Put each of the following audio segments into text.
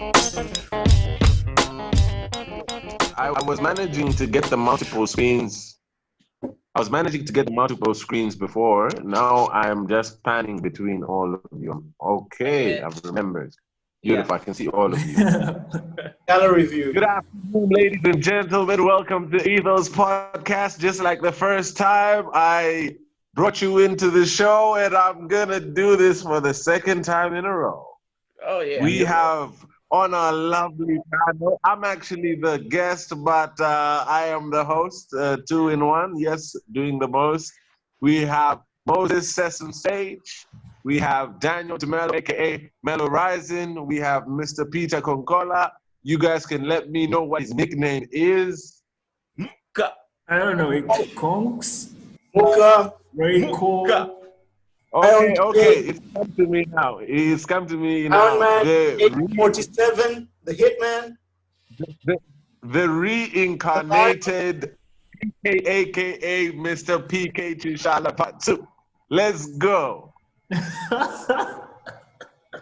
I was managing to get the multiple screens. I was managing to get the multiple screens before. Now I'm just panning between all of you. Okay, I've remembered. Beautiful. I can see all of you. Gallery view. Good afternoon, ladies and gentlemen. Welcome to Ethos podcast. Just like the first time, I brought you into the show, and I'm gonna do this for the second time in a row. Oh yeah. We have on our lovely panel. I'm actually the guest, but I am the host, two in one. Yes, doing the most. We have Moses Sesame Stage. We have Daniel Demelo, aka Melo Rising. We have Mr. Peter Concola. You guys can let me know what his nickname is. I don't know. Kongs? Muka. Very cool. Okay. It's come to me now. It's come to me now. Iron Man 47, the Hitman. The reincarnated PK, aka Mr. PK Chishala Part 2. Let's go.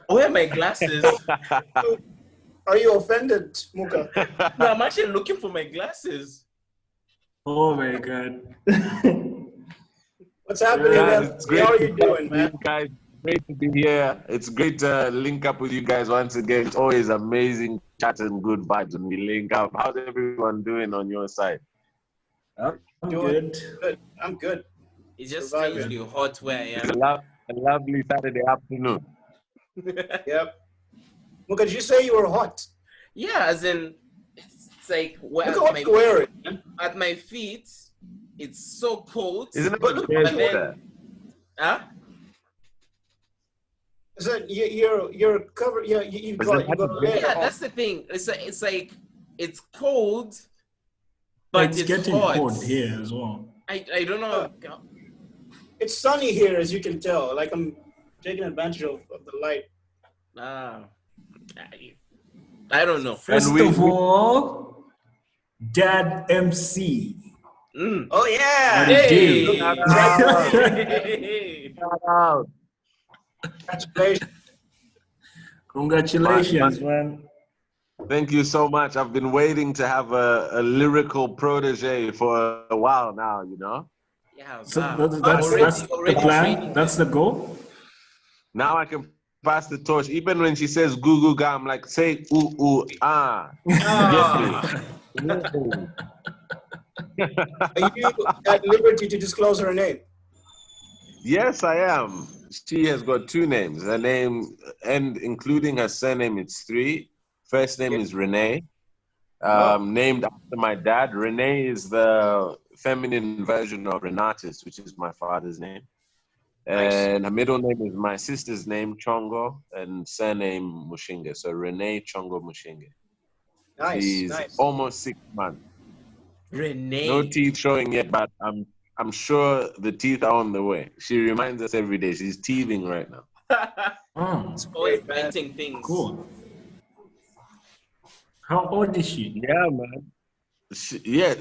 Where are my glasses? Are you offended, Muka? No, I'm actually looking for my glasses. Oh my God. What's happening? Guys, Man? it's great How are to you doing, man? guys, great to be here. It's great to link up with you guys once again. It's always amazing chat and good vibes when we link up. How's everyone doing on your side? I'm Doing good. I'm good. It's just Surviving. strangely hot where I It's am. a lovely Saturday afternoon. Yep. Muka, did you say you were hot? Yeah, as in, it's like where Look at what you're wearing, man. at my feet, it's so cold. Isn't it But look good? at then- Huh? Is that you're covered? Yeah, you got a layer Yeah, on. that's the thing. It's like it's cold, but It's it's getting hot. cold here as well. I don't know. It's sunny here, as you can tell. Like I'm taking advantage of the light. I don't know. First of all, Dad MC. Mm. Oh yeah! Hey! Shout out. Congratulations. Congratulations, man. Thank you so much. I've been waiting to have a lyrical protege for a while now, you know? Yeah, So wow. that's the Already plan. training That's the goal. Now I can pass the torch. Even when she says goo goo ga, I'm like, say ooh ooh ah. Ah. Get me? Are you at liberty to disclose her name? Yes, I am. She has got two names. Her name, and including her surname, it's three. First name is Renee, named after my dad. Renee is the feminine version of Renatus, which is my father's name. Nice. And her middle name is my sister's name, Chongo, and surname Mushinge. So Renee Chongo Mushinge. Nice, She's nice. almost 6 months. Renee. No teeth showing yet, but I'm sure the teeth are on the way. She reminds us every day. She's teething right now. Oh, Always Great, man. biting things. cool. How old is she? Yeah, man.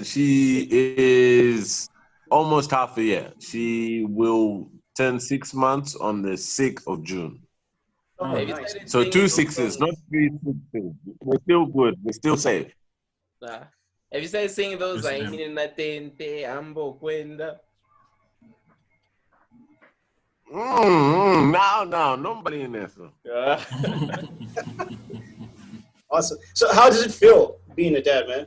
She is almost half a year. She will turn 6 months on the 6th of June. Oh, Have you nice. started So singing 2 those 6s, not songs? 3 6s. We're still good. We're still safe. Have you started singing those Yes, like ma'am. Hinina Tente, Ambo Kwenda? No, nobody in there. So. Awesome. So, how does it feel being a dad, man?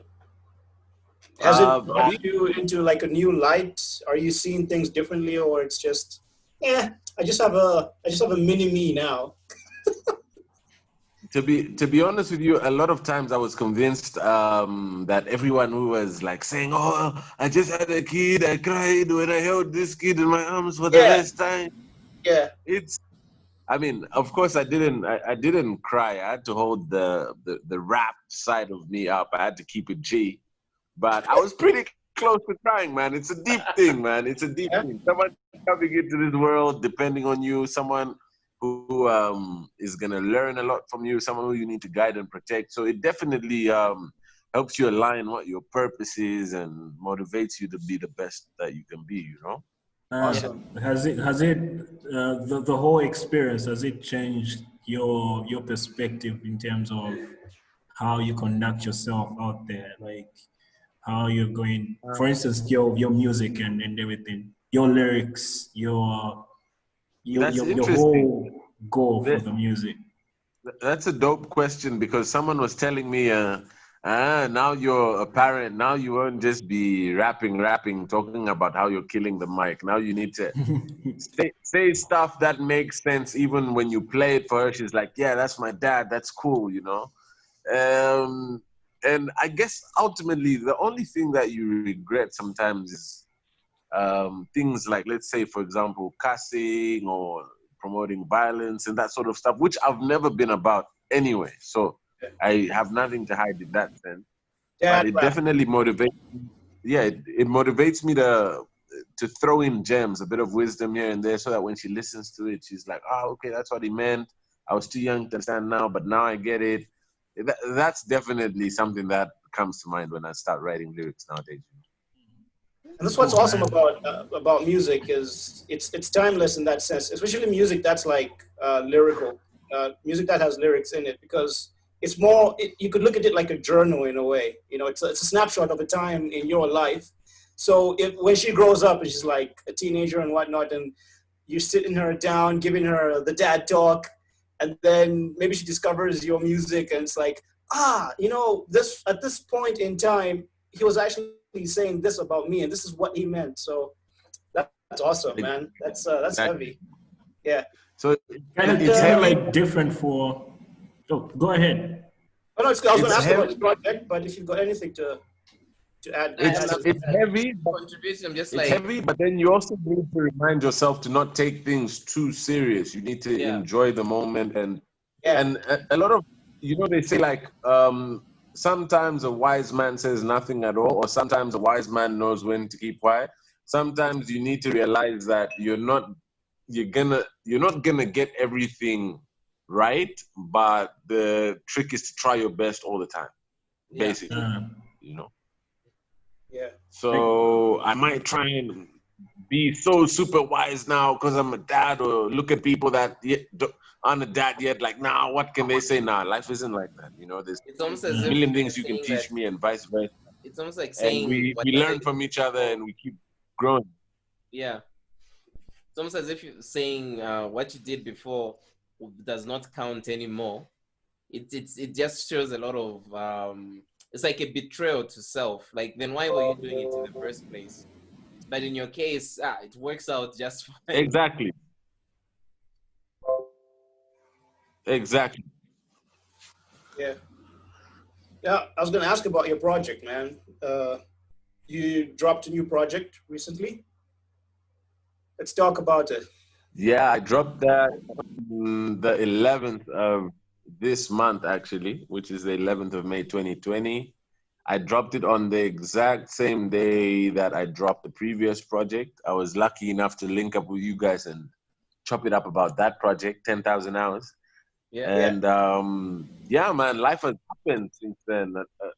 Has Uh, it brought you into like a new light? Are you seeing things differently, or it's just, I just have a mini me now. To be honest with you, a lot of times I was convinced that everyone who was like saying, "Oh, I just had a kid, I cried when I held this kid in my arms for the Yeah. first time." Yeah. I mean, of course, I didn't cry. I had to hold the rap side of me up. I had to keep it G, but I was pretty close to crying, man. It's a deep thing, man. It's a deep thing. Someone coming into this world, depending on you, someone who is gonna learn a lot from you, someone who you need to guide and protect. So it definitely helps you align what your purpose is and motivates you to be the best that you can be. You know. Awesome. Has it the whole experience, has it changed your perspective in terms of how you conduct yourself out there, like how you're going. For instance, your music and everything, your lyrics, That's your interesting. whole goal for That- the music. That's a dope question because someone was telling me, now you're a parent. Now you won't just be rapping, talking about how you're killing the mic. Now you need to say stuff that makes sense even when you play it for her. She's like, yeah, that's my dad. That's cool, you know? And I guess ultimately the only thing that you regret sometimes is things like, let's say, for example, cussing or promoting violence and that sort of stuff, which I've never been about anyway. So I have nothing to hide in that sense. But Dad it rap. definitely motivates. Yeah, it motivates me to throw in gems, a bit of wisdom here and there, so that when she listens to it, she's like, "Oh, okay, that's what he meant. I was too young to understand now, but now I get it." That's definitely something that comes to mind when I start writing lyrics nowadays. And that's what's Cool, awesome man. about music is it's timeless in that sense, especially music that's like lyrical, music that has lyrics in it, because it's more. You could look at it like a journal in a way. You know, it's a snapshot of a time in your life. So if when she grows up and she's like a teenager and whatnot, and you're sitting her down, giving her the dad talk, and then maybe she discovers your music, and it's like, you know, this at this point in time, he was actually saying this about me, and this is what he meant. So that's awesome, man. That's Exactly. heavy. Yeah. So And it's Kind of heavy. like different for. Oh, go ahead. oh no, I was going to It's ask about heavy. this project, but if you've got anything to I add It's to love it's that. heavy, but contribution. I'm just it's like, heavy. But then you also need to remind yourself to not take things too serious. You need to yeah, enjoy the moment, Yeah. and a lot of, you know, they say like, sometimes a wise man says nothing at all, or sometimes a wise man knows when to keep quiet. Sometimes you need to realize that you're not gonna get everything right, but the trick is to try your best all the time, yeah. basically, Uh, you know. Yeah. like, So I might try and be so super wise now because I'm a dad, or look at people that aren't a dad yet. Like, nah, what can they say? Nah, life isn't like that. You know, there's It's almost as a if uh, million you're things you can saying that teach me, and vice versa. it's almost like And saying we whatever learn you from did each other, before. and we keep growing. Yeah, it's almost as if you're saying what you did before does not count anymore. It just shows a lot of it's like a betrayal to self. Like, then why were you doing it in the first place? But in your case, it works out just fine. Exactly. Exactly. Yeah. Yeah. I was going to ask about your project, man. You dropped a new project recently. Let's talk about it. Yeah, I dropped that on the 11th of this month, actually, which is the 11th of May 2020. I dropped it on the exact same day that I dropped the previous project. I was lucky enough to link up with you guys and chop it up about that project, 10,000 hours. Yeah. Yeah. And yeah, man, life has happened since then.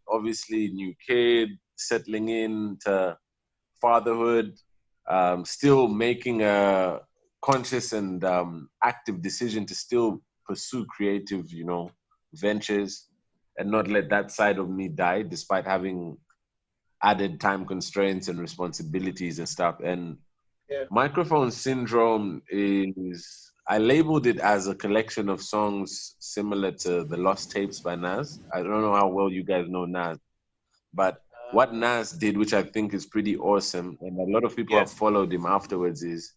Obviously, new kid, settling into fatherhood, still making a conscious and active decision to still pursue creative, you know, ventures, and not let that side of me die, despite having added time constraints and responsibilities and stuff. And Yeah. microphone syndrome is, I labeled it as a collection of songs similar to the Lost Tapes by Nas. I don't know how well you guys know Nas, but what Uh, Nas did, which I think is pretty awesome, and a lot of people Yeah. have followed him afterwards, is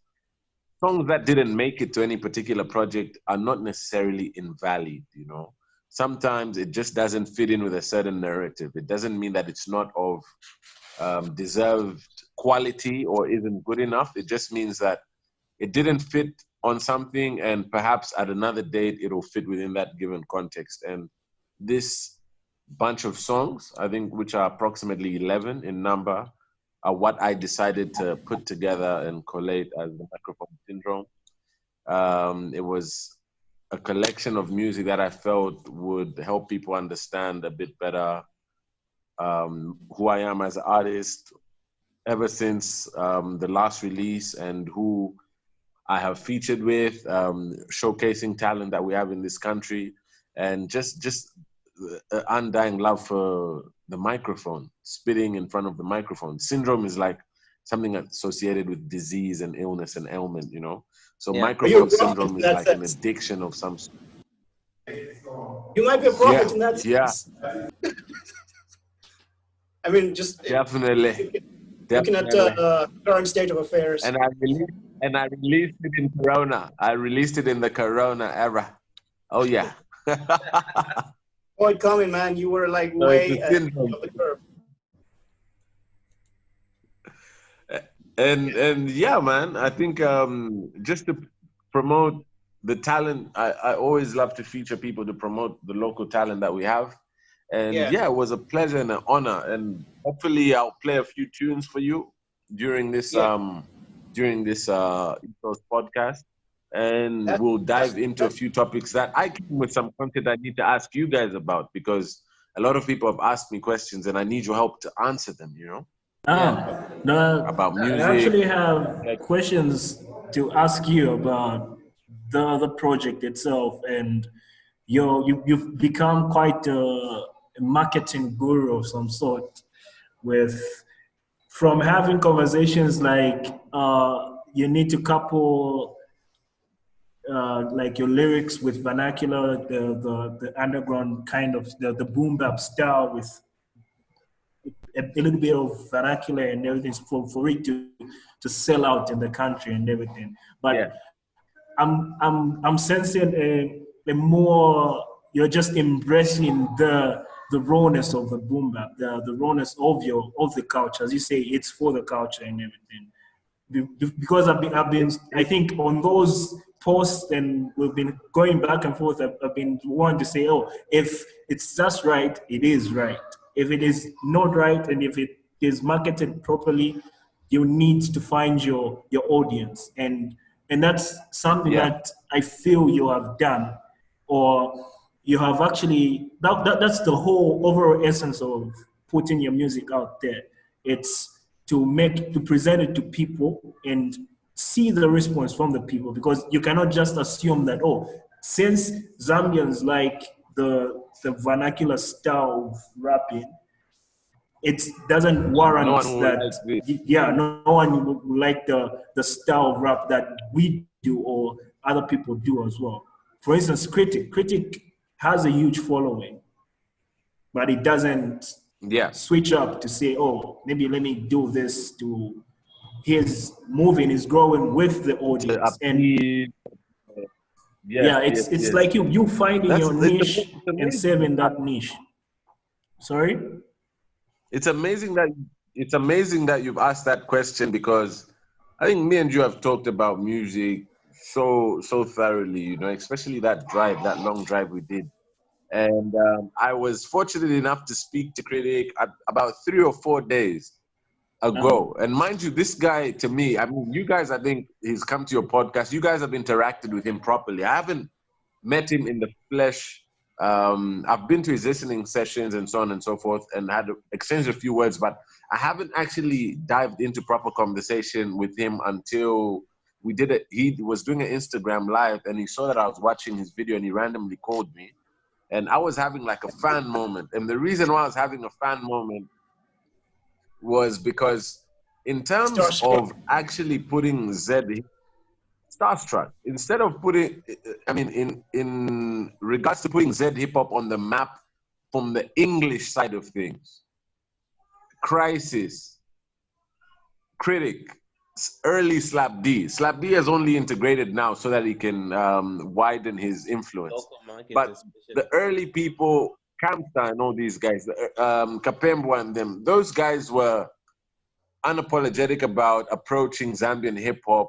songs that didn't make it to any particular project are not necessarily invalid, you know. Sometimes it just doesn't fit in with a certain narrative. It doesn't mean that it's not of deserved quality or isn't good enough. It just means that it didn't fit on something, and perhaps at another date it'll fit within that given context. And this bunch of songs, I think, which are approximately 11 in number, are what I decided to put together and collate as the Microphone Syndrome. It was a collection of music that I felt would help people understand a bit better who I am as an artist ever since the last release, and who I have featured with, showcasing talent that we have in this country, and just undying love for the microphone, spitting in front of the microphone. Syndrome is like something that's associated with disease and illness and ailment, you know. So Yeah. Are you a microphone prophet syndrome in is that like an sense? addiction of some sort. You might be a Yeah, prophet in that yeah, sense. I mean, just definitely, looking at definitely. current state of affairs. And I released it in Corona. I released it in the Corona era. Oh yeah. Boy, coming, man, you were like So it's way a ahead syndrome. of the curve. And yeah, man, I think just to promote the talent, I always love to feature people to promote the local talent that we have. And Yeah, yeah, it was a pleasure and an honor. And hopefully I'll play a few tunes for you during this yeah. Ethos podcast. And That, we'll that's dive into a few topics that I came with some content I need to ask you guys about, because a lot of people have asked me questions and I need your help to answer them, you know, Yeah. about I music. actually have Like, questions to ask you about the project itself, and you've become quite a marketing guru of some sort, with from having conversations like you need to couple like your lyrics with vernacular, the underground kind of the boom bap style with a little bit of vernacular and everything for it to sell out in the country and everything. yeah, But I'm sensing a more, you're just embracing the rawness of the boom bap, the rawness of the culture. As you say, it's for the culture and everything. Because I it, think on those posts, and we've been going back and forth. I've been wanting to say, oh, if it's just right, it is right. If it is not right, and if it is marketed properly, you need to find your audience, and that's something yeah, that I feel you have done, or you have actually that's the whole overall essence of putting your music out there. It's to present it to people and see the response from the people, because you cannot just assume that, oh, since Zambians like the vernacular style of rapping, it doesn't no warrant one will that. like this. Yeah, no one would like the style of rap that we do or other people do as well. For instance, Critic has a huge following, but it doesn't Yeah, switch up to say, oh, maybe let me do this to his moving is growing with the to audience. And appease. Yes, yeah, yes, it's yes. like you finding your niche It's and amazing. serving that niche. Sorry. It's amazing that you've asked that question, because I think me and you have talked about music so thoroughly, you know, especially that long drive we did. And I was fortunate enough to speak to Critic about 3 or 4 days Uh, ago. And mind you, this guy, to me, I mean, you guys, I think he's come to your podcast. You guys have interacted with him properly. I haven't met him in the flesh. I've been to his listening sessions and so on and so forth, and had exchanged a few words, but I haven't actually dived into proper conversation with him until we did it. He was doing an Instagram live, and he saw that I was watching his video, and he randomly called me, and I was having like a fan moment. And the reason why I was having a fan moment was because, in terms starstruck. of actually putting starstruck, instead of putting, I mean, in regards to putting Z hip hop on the map from the English side of things, Crisis, Critic, early Slap D has only integrated now so that he can widen his influence. Local market, But especially. the early people, Kamsa and all these guys, Kapembwa and them, those guys were unapologetic about approaching Zambian hip hop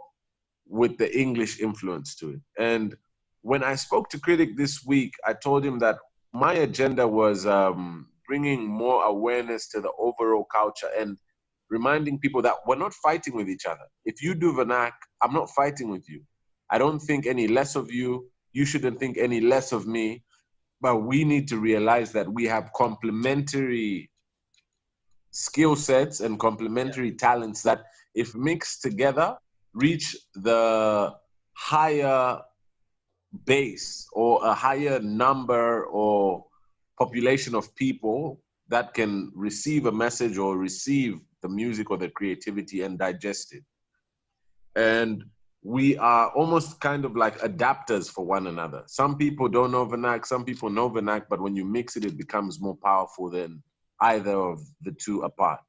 with the English influence to it. And when I spoke to Critic this week, I told him that my agenda was bringing more awareness to the overall culture and reminding people that we're not fighting with each other. If you do Vernac, I'm not fighting with you. I don't think any less of you. You shouldn't think any less of me. But we need to realize that we have complementary skill sets and complementary talents that, if mixed together, reach the higher base or a higher number or population of people that can receive a message or receive the music or the creativity and digest it. And we are almost kind of like adapters for one another. Some people don't know vernac, some people know vernac, but when you mix it, it becomes more powerful than either of the two apart.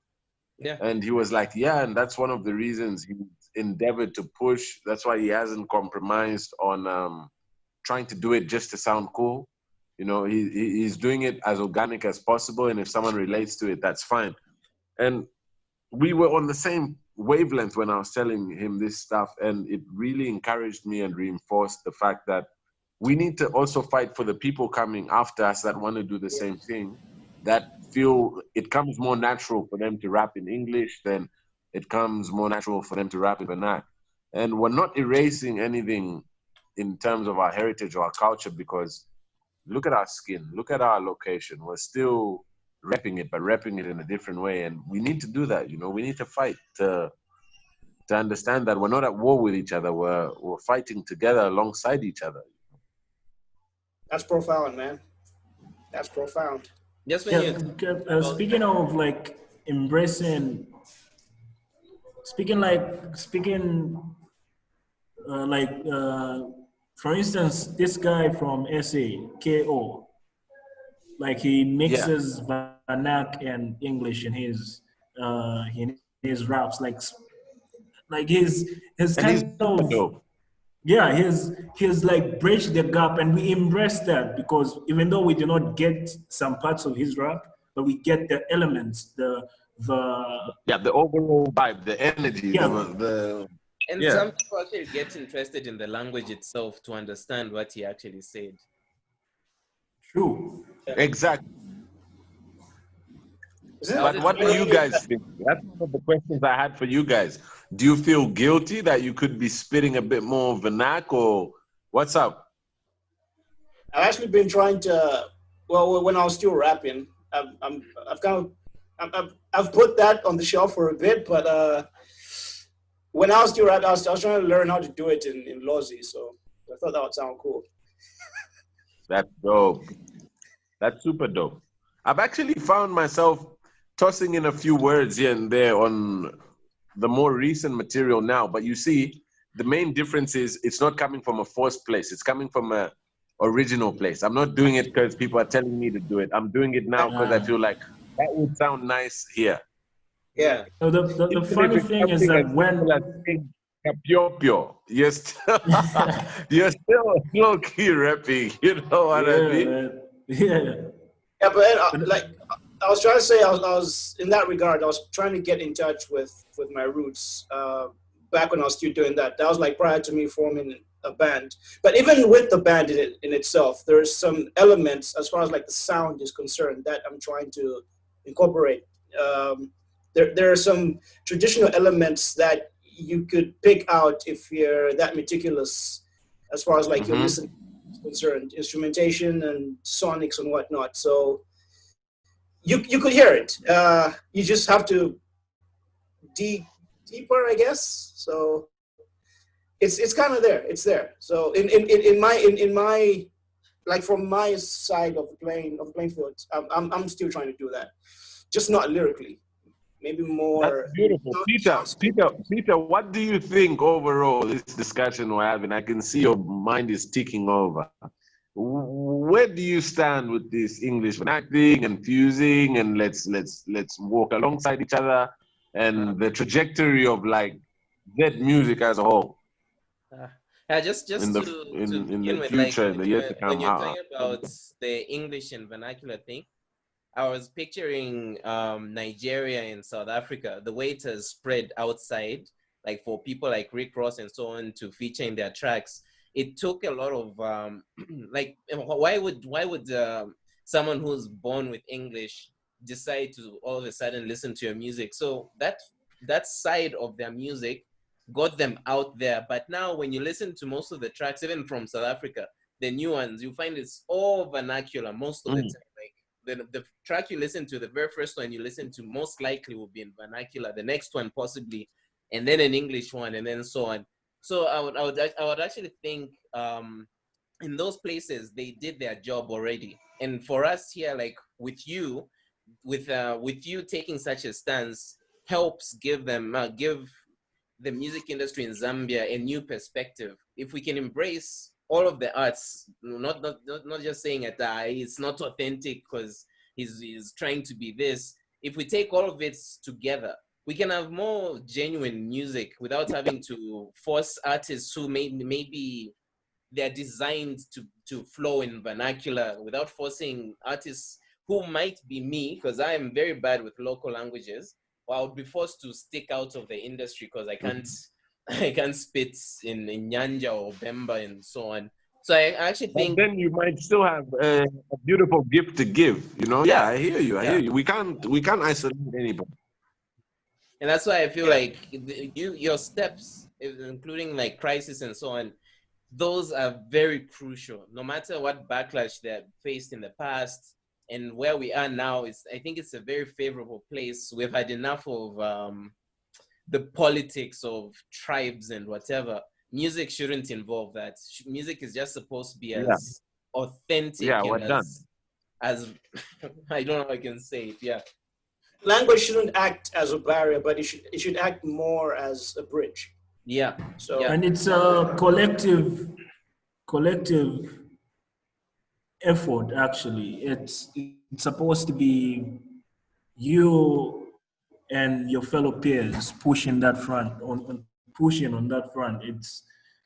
Yeah. And he was like, yeah, and that's one of the reasons he endeavored to push. That's why he hasn't compromised on trying to do it just to sound cool. You know, he's doing it as organic as possible. And if someone relates to it, that's fine. And we were on the same wavelength when I was telling him this stuff. And it really encouraged me and reinforced the fact that we need to also fight for the people coming after us that want to do the same thing, that feel it comes more natural for them to rap in English than it comes more natural for them to rap in vernac. And we're not erasing anything in terms of our heritage or our culture, because look at our skin, look at our location. We're still repping it, but repping it in a different way. And we need to do that. You know, we need to fight to understand that we're not at war with each other. We're fighting together alongside each other. That's profound, man. That's profound. Just when Yeah, you speaking of like embracing, speaking like for instance, this guy from SA, KO, like he Yeah. mixes vernac and English in his raps, like his And he's kind super of, dope. yeah, he's like bridged the gap, and we embrace that because even though we do not get some parts of his rap, but we get the elements, the Yeah, the overall vibe, the energy, yeah, and yeah, some people actually get interested in the language itself to understand what he actually said. true. exactly. Is it? I was But what do you exploring. guys think? That's one of the questions I had for you guys. Do you feel guilty that you could be spitting a bit more vernac, or what's up? I've actually been trying to. Well, when I was still rapping, I've kind of, I've put that on the shelf for a bit. But when I was still rapping, I was trying to learn how to do it in Lozi. So I thought that would sound cool. That's dope. That's super dope. I've actually found myself tossing in a few words here and there on the more recent material now. But you see, the main difference is it's not coming from a forced place. It's coming from a original place. I'm not doing it because people are telling me to do it. I'm doing it now because I Uh, feel like that would sound nice here. Yeah. Yeah. so the Even if funny it's thing is something as that simple as when saying Capio, you're still, you're still low key rapping. You know what I yeah, mean? man, yeah, Yeah, but but like I was trying to say, I was in that regard. I was trying to get in touch with my roots back when I was still doing that. That was like prior to me forming a band. But even with the band in itself, there's some elements as far as like the sound is concerned that I'm trying to incorporate. There are some traditional elements that you could pick out if you're that meticulous as far as like your Mm-hmm. listening is concerned, instrumentation and sonics and whatnot. So you could hear it. You just have to dig deeper, I guess. So it's kind of there. It's there. So in my like from my side of the playing field, I'm still trying to do that, just not lyrically. Maybe That's more beautiful. soundscape. Peter, what do you think overall, this discussion we're having? I can see your mind is ticking over. Where do you stand with this English acting and fusing, and let's walk alongside each other and the trajectory of like that music as a whole Uh, yeah, just to in begin the with, like future, in the years to when come? you're How? talking about the English and vernacular thing, I was picturing Nigeria and South Africa, the way it has spread outside, like for people like Rick Ross and so on to feature in their tracks. It took a lot of like why would someone who's born with English decide to all of a sudden listen to your music? So that side of their music got them out there. But now when you listen to most of the tracks, even from South Africa, the new ones, you find it's all vernacular most of the Mm, time. Like the track you listen to, the very first one you listen to, most likely will be in vernacular. The next one possibly, and then an English one, and then so on. So I would actually think in those places they did their job already, and for us here, like with you taking such a stance helps give the music industry in Zambia a new perspective. If we can embrace all of the arts, not just saying that it's not authentic because he's trying to be this. If we take all of it together, we can have more genuine music without having to force artists who maybe they're designed to flow in vernacular, without forcing artists who might be me, because I am very bad with local languages. Well, I would be forced to stick out of the industry because I can't I can't spit in Nyanja or Bemba and so on. So I actually But think, then you might still have a beautiful gift to give. You know? Yeah, yeah, I hear you. I hear yeah. you. We can't isolate anybody. And that's why I feel Yeah. like your steps, including like crisis and so on, those are very crucial. No matter what backlash they faced in the past and where we are now, I think it's a very favorable place. We've had enough of the politics of tribes and whatever. Music shouldn't involve that. Music is just supposed to be Yeah, as authentic yeah, we're and done. as I don't know how I can say it. Yeah, Language shouldn't act as a barrier, but it should act more as a bridge. yeah, So yeah, And it's a collective effort. Actually, it's supposed to be you and your fellow peers pushing that front on pushing on that front. It's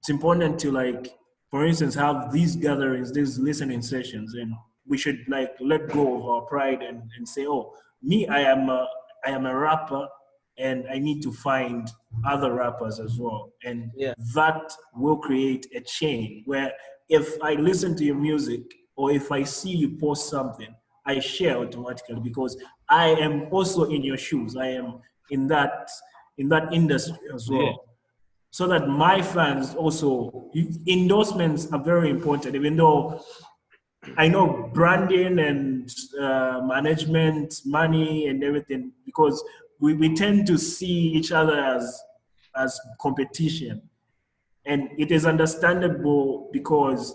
important to, like, for instance, have these gatherings, these listening sessions, and we should like let go of our pride and say, oh, me, I am a rapper, and I need to find other rappers as well, and yeah, that will create a chain where if I listen to your music or if I see you post something, I share automatically because I am also in your shoes. I am in that industry as Yeah. well. So that my fans also, endorsements are very important, even though I know branding and management, money and everything, because we tend to see each other as competition. And it is understandable because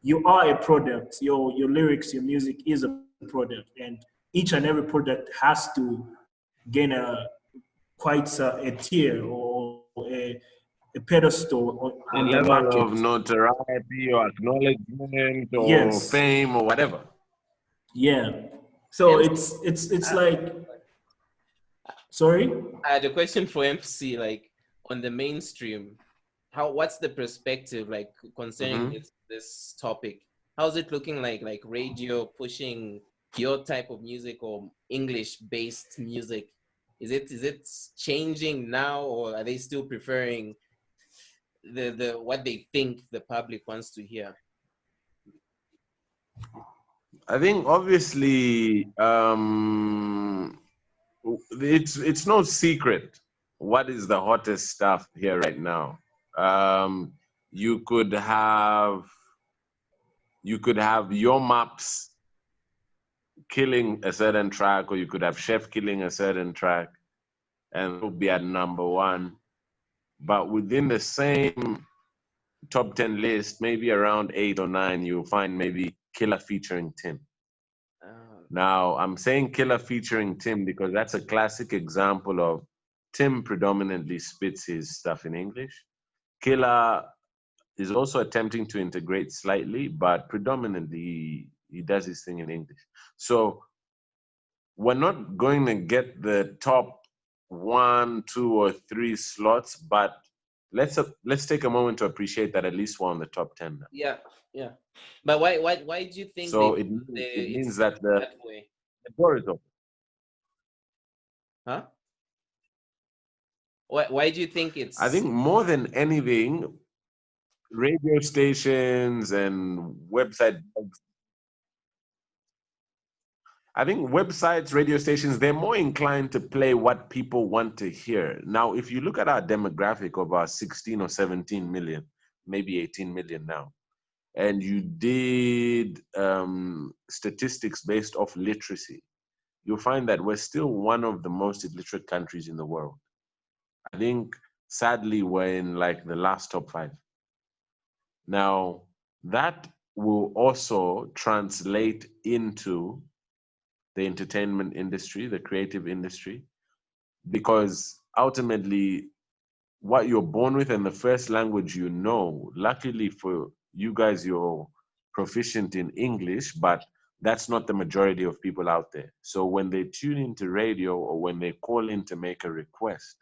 you are a product. Your lyrics, your music is a product, and each and every product has to gain a tier or a pedestal A on the level market. of notoriety or acknowledgement or Yes, fame or whatever. yeah. So MC, it's I, like, sorry. I had a question for MC, like on the mainstream. What's the perspective like concerning Hmm. this topic? How's it looking like radio pushing your type of music or English based music? Is it changing now, or are they still preferring the what they think the public wants to hear? I think obviously it's no secret what is the hottest stuff here right now. Um, you could have your maps killing a certain track, or you could have Chef killing a certain track, and it will be at number one. But within the same top 10 list, maybe around 8 or 9, you'll find maybe Killer featuring Tim. Uh, Now, I'm saying Killer featuring Tim because that's a classic example of Tim predominantly spits his stuff in English. Killer is also attempting to integrate slightly, but predominantly he does his thing in English. So we're not going to get the top 1, 2, or 3 slots, but let's take a moment to appreciate that at least we're on the top 10 now. yeah, yeah. But why do you think So it it's means that the that way? door is open. Huh? Why do you think I it's think more than anything, radio stations and website I think websites, radio stations, they're more inclined to play what people want to hear. Now, if you look at our demographic of our 16 or 17 million, maybe 18 million now, and you did statistics based off literacy, you'll find that we're still one of the most illiterate countries in the world. I think sadly were in like the last top 5. Now, that will also translate into the entertainment industry, the creative industry, because ultimately, what you're born with and the first language you know, luckily for you guys, you're proficient in English, but that's not the majority of people out there. So when they tune into radio or when they call in to make a request,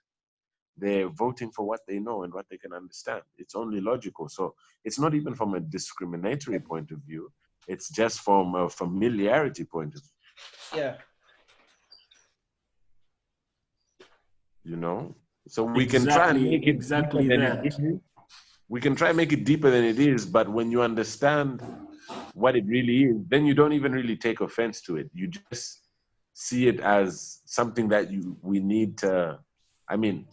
they're voting for what they know and what they can understand. It's only logical. So it's not even from a discriminatory point of view. It's just from a familiarity point of view, Yeah. you know? So we can try and make it deeper Exactly than it that. is. We can try and make it deeper than it is, but when you understand what it really is, then you don't even really take offense to it. You just see it as something that we need to. I mean,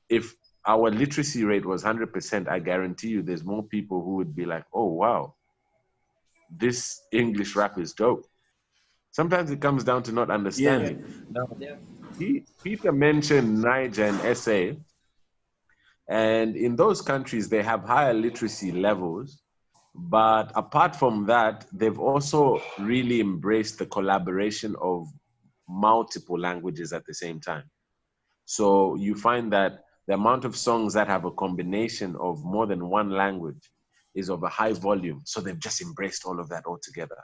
if our literacy rate was 100%, I guarantee you there's more people who would be like, oh, wow, this English rap is dope. Sometimes it comes down to not Yeah. understanding. Now, Yeah. Peter mentioned Niger and SA, and in those countries, they have higher literacy levels. But apart from that, they've also really embraced the collaboration of multiple languages at the same time. So you find that the amount of songs that have a combination of more than one language is of a high volume. So they've just embraced all of that altogether.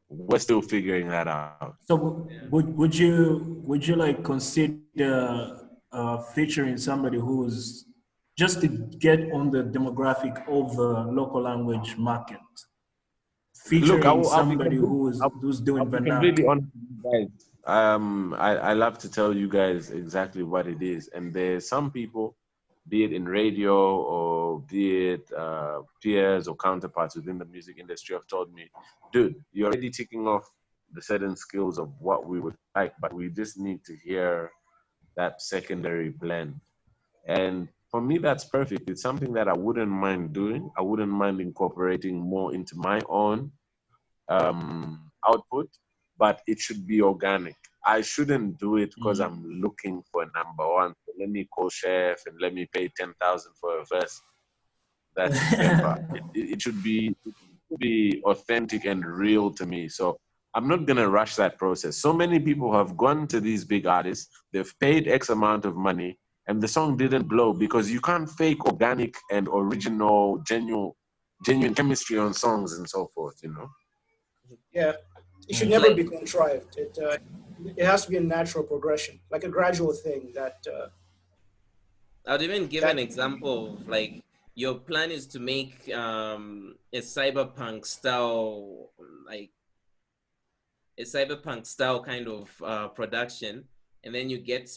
We're still figuring that out. So would you like consider featuring somebody who's just to get on the demographic of the local language market, Look, featuring I'll be somebody who's I'll doing be completely vernac? honest with you guys. I love to tell you guys exactly what it is, and there's some people, be it in radio or be it peers or counterparts within the music industry, have told me, dude, you're already ticking off the certain skills of what we would like, but we just need to hear that secondary blend. And for me, that's perfect. It's something that I wouldn't mind doing. I wouldn't mind incorporating more into my own output, but it should be organic. I shouldn't do it because I'm looking for a number one. So let me call chef and let me pay 10,000 for a verse. That's never. It should be authentic and real to me. So I'm not gonna rush that process. So many people have gone to these big artists. They've paid X amount of money, and the song didn't blow because you can't fake organic and original, genuine chemistry on songs and so forth. You know. Yeah, it should It's never like be contrived. It has to be a natural progression, like a gradual thing I'd even give an that example of like your plan is to make a cyberpunk style, like a cyberpunk style kind of production, and then you get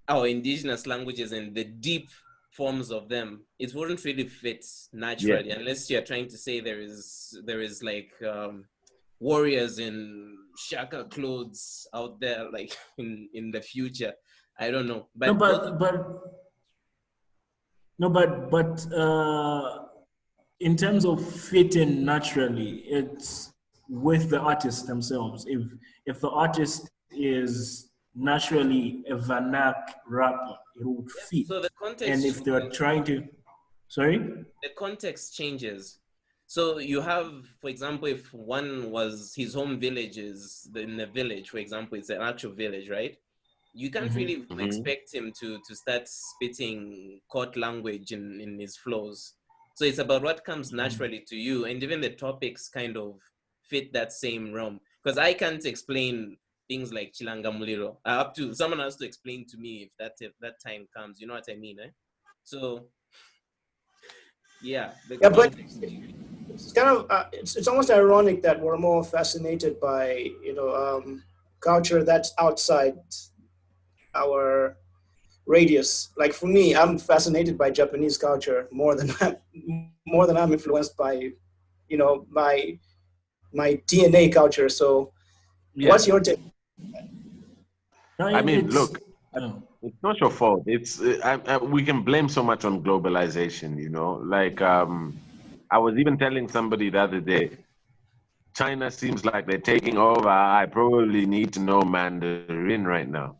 our indigenous languages and the deep forms of them. It wouldn't really fit Yeah. naturally unless you're trying to say there is like warriors in shaka clothes out there, like in the future. I don't know, No, but those. in terms of fitting naturally, it's with the artists themselves. If the artist is naturally a vernac rapper, it would Yeah, fit. so the And context if they're changes. trying to, sorry. The context changes. So you have, for example, if one was his home village is in the village, for example, it's an actual village, right? You can't really Hmm. expect him to start spitting court language in his flows. So it's about what comes naturally to you, and even the topics kind of fit that same realm. Because I can't explain things like Chilanga Muliro. I have to. Someone has to explain to me if that time comes. You know what I mean, eh? So yeah, the yeah, but context. it's kind of it's almost ironic that we're more fascinated by culture that's outside our radius. Like for me, I'm fascinated by Japanese culture more than I'm influenced by my DNA culture. So Yeah. what's your take? No, I mean, it's look, it's not your fault. It's we can blame so much on globalization. You know, like I was even telling somebody the other day, China seems like they're taking over. I probably need to know Mandarin right now.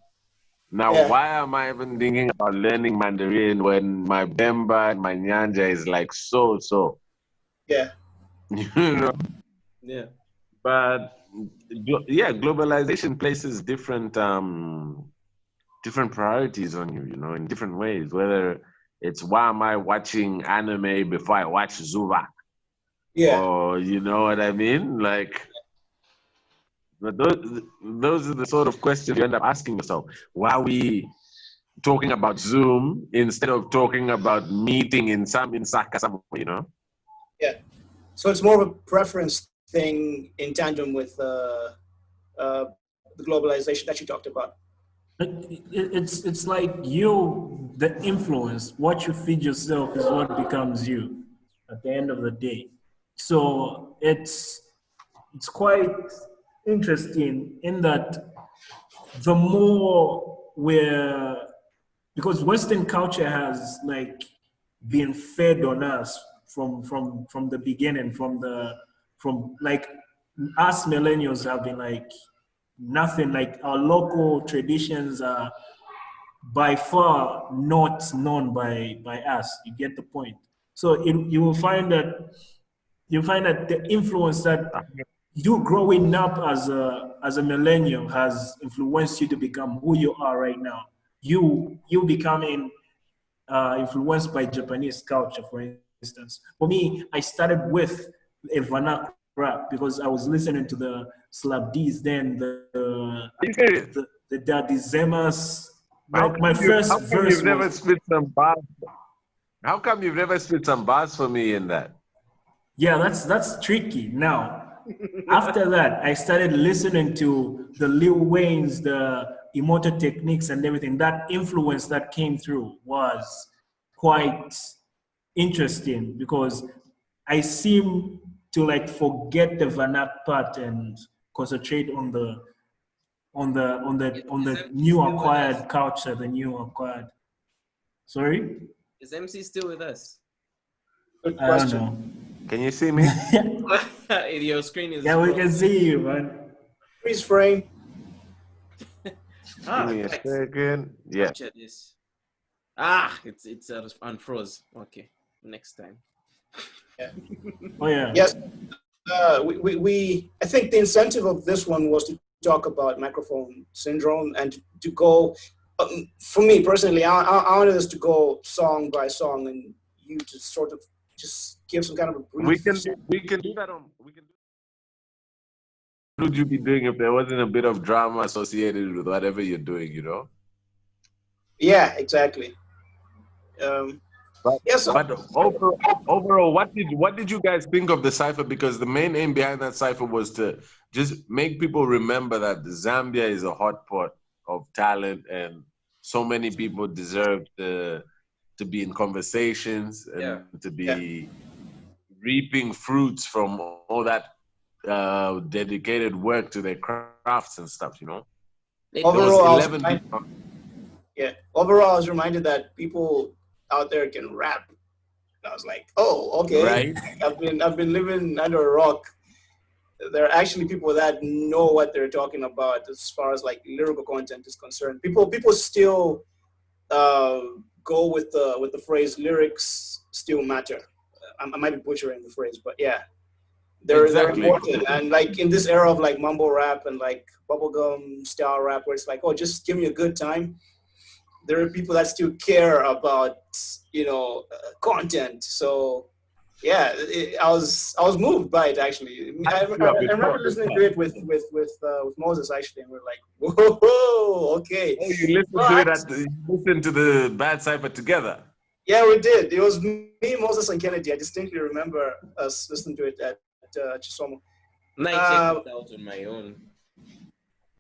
Now, Yeah. why am I even thinking about learning Mandarin when my Bemba and my Nyanja is like so? Yeah. You know, Yeah. but yeah, globalization places different priorities on you, you know, in different ways. Whether it's why am I watching anime before I watch Zuba, Yeah. or you know what I mean? Like, but those are the sort of questions you end up asking yourself. Why are we talking about Zoom instead of talking about meeting in Saka somewhere, you know? Yeah. So it's more of a preference thing in tandem with uh, the globalization that you talked about. It's like you, the influence, what you feed yourself is what becomes you at the end of the day. So it's quite interesting in that the more we're, because Western culture has like been fed on us from the beginning, from like us millennials have been like nothing, like our local traditions are by far not known by us. You get the point. So you will find that the influence that you growing up as a millennial has influenced you to become who you are right now. You becoming influenced by Japanese culture, for instance. For me, I started with a vernacular rap because I was listening to the Slap D's, then Are you serious? the Daddy Zemas. How Like my come you how first come you've verse never was, spit some bars? How come you've never spit some bars for me in that? yeah, that's tricky. Now, after that, I started listening to the Lil Wayne's, the Immortal Techniques and everything. That influence that came through was quite interesting because I seem to like forget the vernac part and concentrate on Is the MC new still with us? acquired culture, the new acquired. Sorry, Is MC still with us? Good I don't question. know. Can you see me? Your screen Yeah, is we can frozen. see you, man. Freeze frame. Give Ah, me a right. second. Yeah. Capture this. Ah, it's unfroze. Okay, next time. Yeah. Oh yeah. Yes. We I think the incentive of this one was to talk about microphone syndrome and to go. For me personally, I wanted us to go song by song and you to sort of just give some kind of a We brief. can do that on we can do what would you be doing if there wasn't a bit of drama associated with whatever you're doing, you know? Yeah, exactly. Um, But yeah. So overall, what did you guys think of the cipher? Because the main aim behind that cipher was to just make people remember that Zambia is a hot pot of talent, and so many people deserve to be in conversations Yeah. and to yeah. be reaping fruits from all that dedicated work to their crafts and stuff. You know, They there do was Overall, I was 11 reminded, people. yeah. Overall, I was reminded that people out there can rap. I was like, oh, okay. Right? I've been living under a rock. There are actually people that know what they're talking about as far as like lyrical content is concerned. People still uh, go with the phrase lyrics still matter. I might be butchering the phrase, but yeah, they're Exactly. important. And like in this era of like mumble rap and like bubblegum style rap, where it's like, oh, just give me a good time. There are people that still care about content. So yeah, I was moved by it actually. I I, grew I, up I with remember pop. listening to it with Moses actually, and we're like, whoa, okay, Oh, you listened to it but you listened to the Bad Cipher together. yeah, we did. It was me, Moses, and Kennedy. I distinctly remember us listening to it at Chisomo. I checked Uh, it out on my own.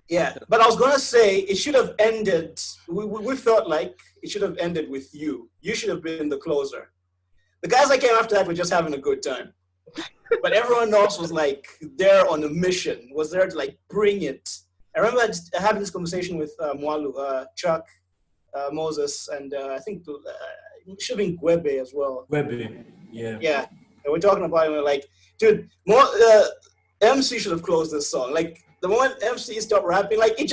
yeah, but I was gonna say it should have ended. We felt like it should have ended with you. You should have been the closer. The guys that came after that were just having a good time. But everyone else was like there on a mission, was there to like bring it. I remember having this conversation with Mwalu, Chuck, Moses, and I think it should have been Gwebe as well. Webby. Yeah. Yeah, and we're talking about it, and we're like, dude, MC should have closed this song. Like the moment MC stopped rapping, like it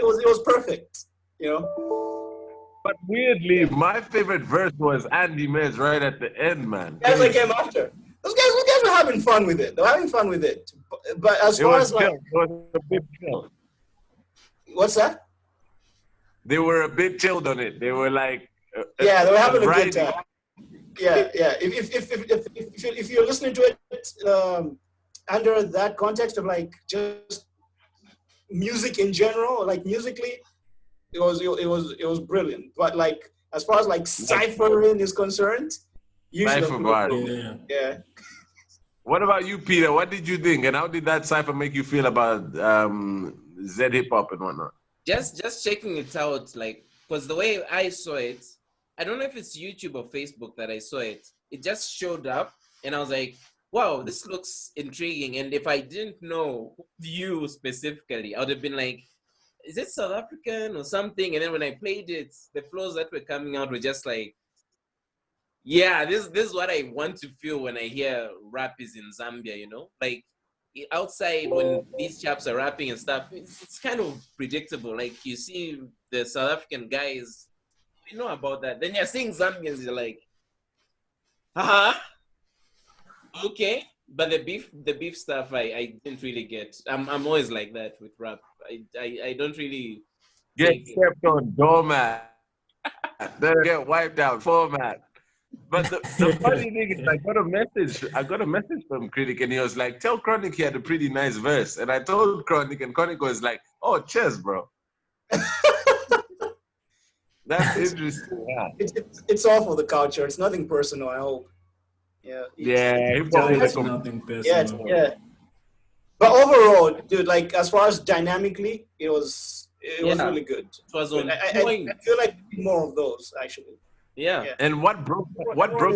was perfect. You know, But weirdly, my favorite verse was Andy Mez right at the end, man. guys that came after. Those guys were having fun with it. They're having fun with it. But as It far was as like, chill. It was a bit chill. what's that? They were a bit chilled on it. They were like, Yeah, they were having a good writing. time. Yeah, yeah. If you're listening to it under that context of like just music in general, like musically, it was brilliant. But like as far as like ciphering is concerned, you should have Cipher put bars. it. Yeah. What about you, Peter? What did you think? And how did that cipher make you feel about Z hip hop and whatnot? Just checking it out, like, because the way I saw it, I don't know if it's YouTube or Facebook that I saw it. It just showed up, and I was like, "Wow, this looks intriguing." And if I didn't know you specifically, I would have been like, "Is it South African or something?" And then when I played it, the flows that were coming out were just like, "Yeah, this is what I want to feel when I hear rap is in Zambia." You know, like outside when these chaps are rapping and stuff, it's kind of predictable. Like you see the South African guys, you know about that. Then you're seeing Zambians, you're like, okay. But the beef stuff, I didn't really get. I'm always like that with rap. I don't really Get take it. stepped on, doormat. Then get wiped out, format. But the funny thing is, I got a message from Critic, and he was like, "Tell Chronic he had a pretty nice verse." And I told Chronic, and Chronic was like, "Oh, cheers, bro." That's interesting. Yeah. It's all for the culture. It's nothing personal. I hope. Yeah. Yeah, hip hop is a It's nothing Yeah, personal. yeah. But overall, dude, like as far as dynamically, it was Yeah. really good. It was on I point. feel like more of those actually. Yeah. And what broke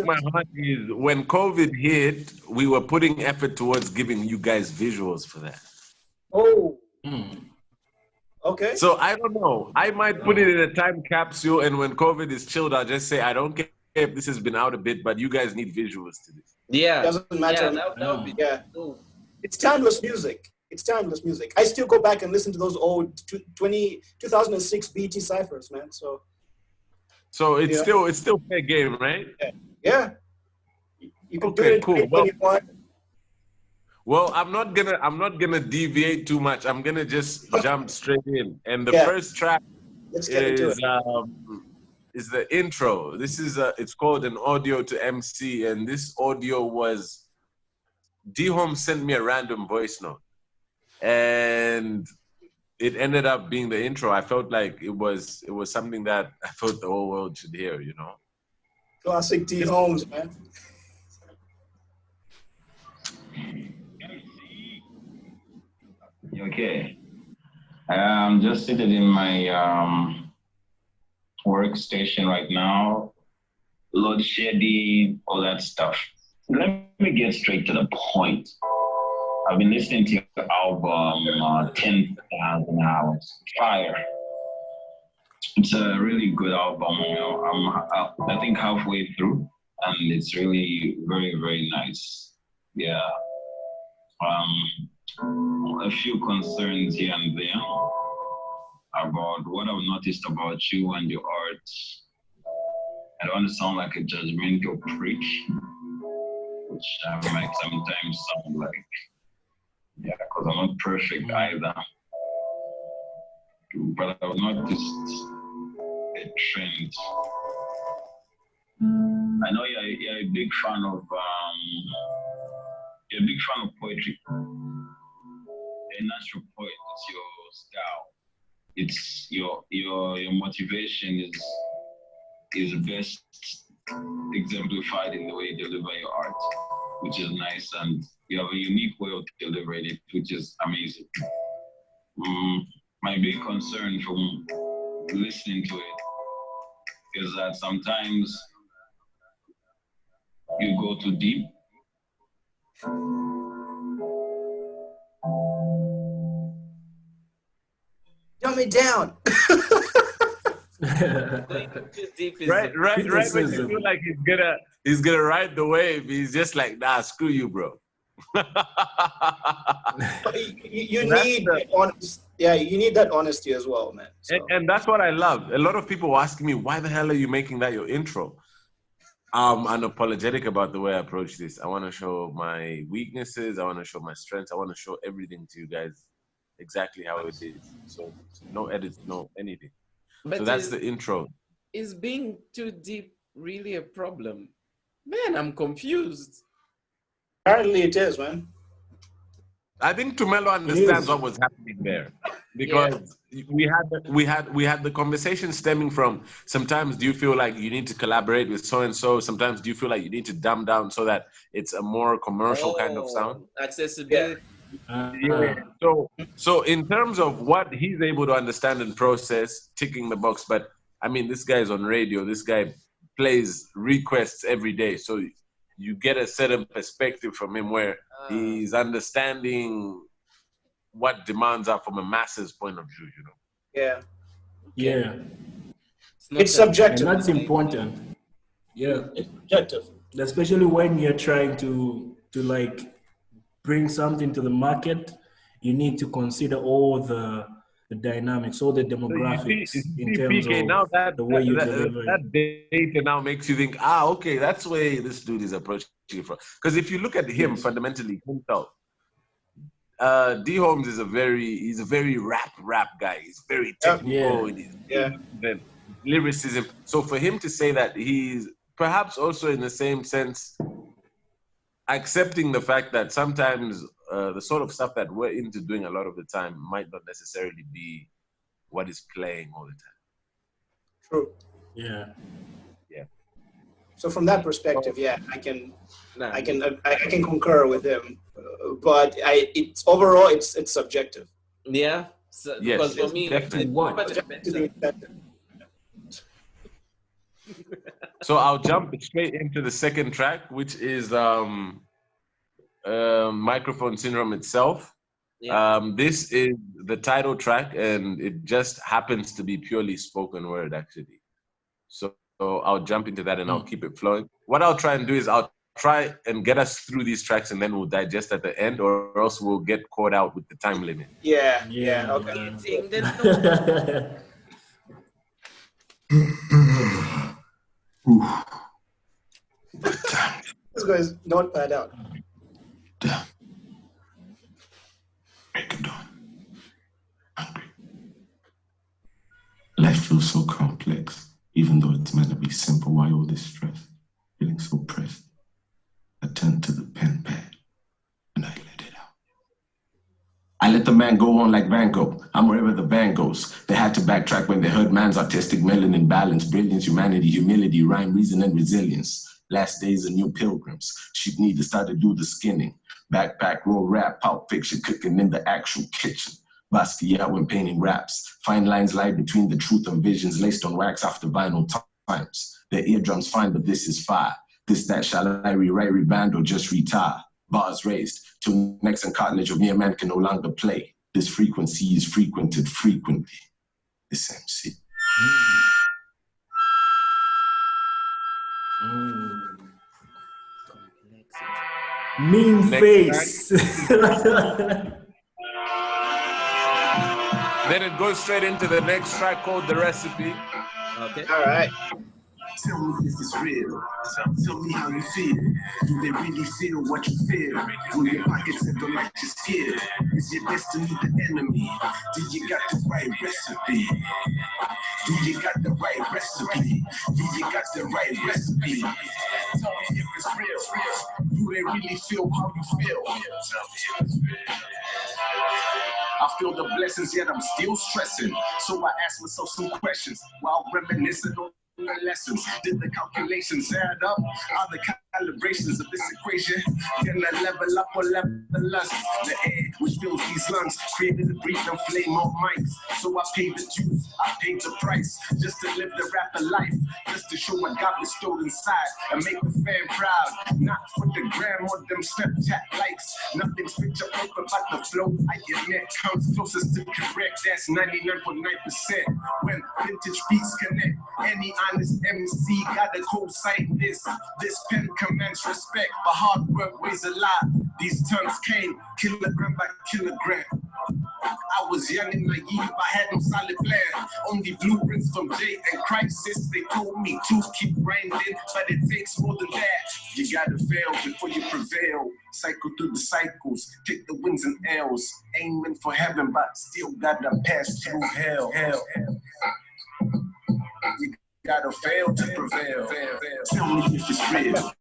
my heart is when COVID hit, we were putting effort towards giving you guys visuals for that. Oh, Mm. okay. So I don't know. I might put it in a time capsule, and when COVID is chilled, I'll just say I don't care if this has been out a bit, but you guys need visuals to this. Yeah. Doesn't matter. Yeah, that would be Yeah. cool. It's timeless music. It's timeless music. I still go back and listen to those old 2006 BT ciphers, man. So it's Yeah. still fair game, right? Yeah. You can do Okay, it in cool. 2021. Well, I'm not gonna deviate too much. I'm gonna just jump straight in. And the Yeah. first track Let's get into it. is the intro. This is it's called an audio to MC, and this audio was D-Home sent me a random voice note, and it ended up being the intro. I felt like it was something that I felt the whole world should hear, you know. Classic T Holmes, man. Okay. I'm just seated in my workstation right now. Load shedding, all that stuff. Let me get straight to the point. I've been listening to your album 10,000 Hours. Fire. It's a really good album. You know, I think halfway through, and it's really very, very nice. Yeah. A few concerns here and there about what I've noticed about you and your art. I don't want to sound like a judgmental prick, which I might sometimes sound like. Yeah, because I'm not perfect either. But I've noticed a trend. I know you're a big fan of poetry. A natural poet, it's your style. It's your motivation is best exemplified in the way you deliver your art, which is nice, and you have a unique way of delivering it, which is amazing. My big concern from listening to it is that sometimes you go too deep. Dumb it down. Right. When you feel like he's gonna ride the wave, he's just like, nah, screw you, bro. You need Yeah, you need that honesty as well, man. So. And that's what I love. A lot of people asking me, why the hell are you making that your intro? I'm unapologetic about the way I approach this. I want to show my weaknesses. I want to show my strengths. I want to show everything to you guys exactly how it is. So no edits, no anything. But So that's the intro. Is being too deep really a problem? Man, I'm confused. Apparently it is, man. I think Tumelo understands what was happening there, because we had the conversation stemming from, sometimes do you feel like you need to collaborate with so and so? Sometimes do you feel like you need to dumb down so that it's a more commercial kind of sound? Accessibility. So in terms of what he's able to understand and process, ticking the box. But I mean, this guy is on radio. This guy plays requests every day, so you get a certain perspective from him where he's understanding what demands are from a masses point of view, you know. Yeah. Yeah. It's subjective. And that's important. Yeah. It's subjective. Especially when you're trying to like bring something to the market, you need to consider all the dynamics, all the demographics in terms PK, of now the way you deliver that data now makes you think, okay, that's the way this dude is approaching it from. Because if you look at him fundamentally himself, D Holmes is he's a very rap guy. He's very technical in his lyricism. So for him to say that, he's perhaps also in the same sense accepting the fact that sometimes the sort of stuff that we're into doing a lot of the time might not necessarily be what is playing all the time. True. Yeah. So from that perspective, I can concur with him, but it's overall it's subjective. Yeah. So, because for me, So I'll jump straight into the second track, which is Microphone Syndrome itself. This is the title track, and it just happens to be purely spoken word, actually. So I'll jump into that and I'll keep it flowing. What I'll try and do is I'll try and get us through these tracks, and then we'll digest at the end, or else we'll get caught out with the time limit. Okay. This guy's not bad out. Damn. Break of dawn. Hungry. Life feels so complex, even though it's meant to be simple. Why all this stress? Feeling so pressed. I turned to the pen pad and I let it out. I let the man go on like Van Gogh. I'm wherever the band goes. They had to backtrack when they heard man's artistic melanin balance, brilliance, humanity, humility, rhyme, reason, and resilience. Last days of new pilgrims. She'd need to start to do the skinning. Backpack, roll rap, Pulp Fiction, cooking in the actual kitchen. Basquiat when painting raps. Fine lines lie between the truth and visions laced on wax after vinyl times. Their eardrums fine, but this is fire. This, that, shall I rewrite, reband, or just retire? Bars raised, till next and cartilage of mere man can no longer play. This frequency is frequented frequently. This MC. Mean face. Then it goes straight into the next track called The Recipe. Okay. All right. Tell me if it's real. Tell me how you feel. Do they really feel what you feel? Will your pockets ever like to steal? Is your destiny the enemy? Do you got the right recipe? Do you got the right recipe? Do you got the right recipe? Tell me if it's real. Do they really feel how you feel? I feel the blessings, yet I'm still stressing. So I ask myself some questions while reminiscing on the lessons. Did the calculations add up? Are the calibrations of this equation? Can I level up or level us? The air which fills these lungs created a breathe and flame on mics. So I paid the dues, I paid the price, just to live the rapper life, just to show what God bestowed inside and make the fan proud. Not for the gram or them Snapchat likes. Nothing's picture perfect but the flow I admit comes closest to correct. That's 99.9%. When vintage beats connect, any honest MC gotta co-sign this. This pen commands respect, but hard work weighs a lot. These terms came kilogram by kilogram. I was young and naive, I had no solid plan. Only blueprints from J and Crisis. They told me to keep grinding, but it takes more than that. You gotta fail before you prevail. Cycle through the cycles, take the wins and L's. Aiming for heaven, but still gotta pass through hell. You gotta fail to prevail. Tell me if it's real.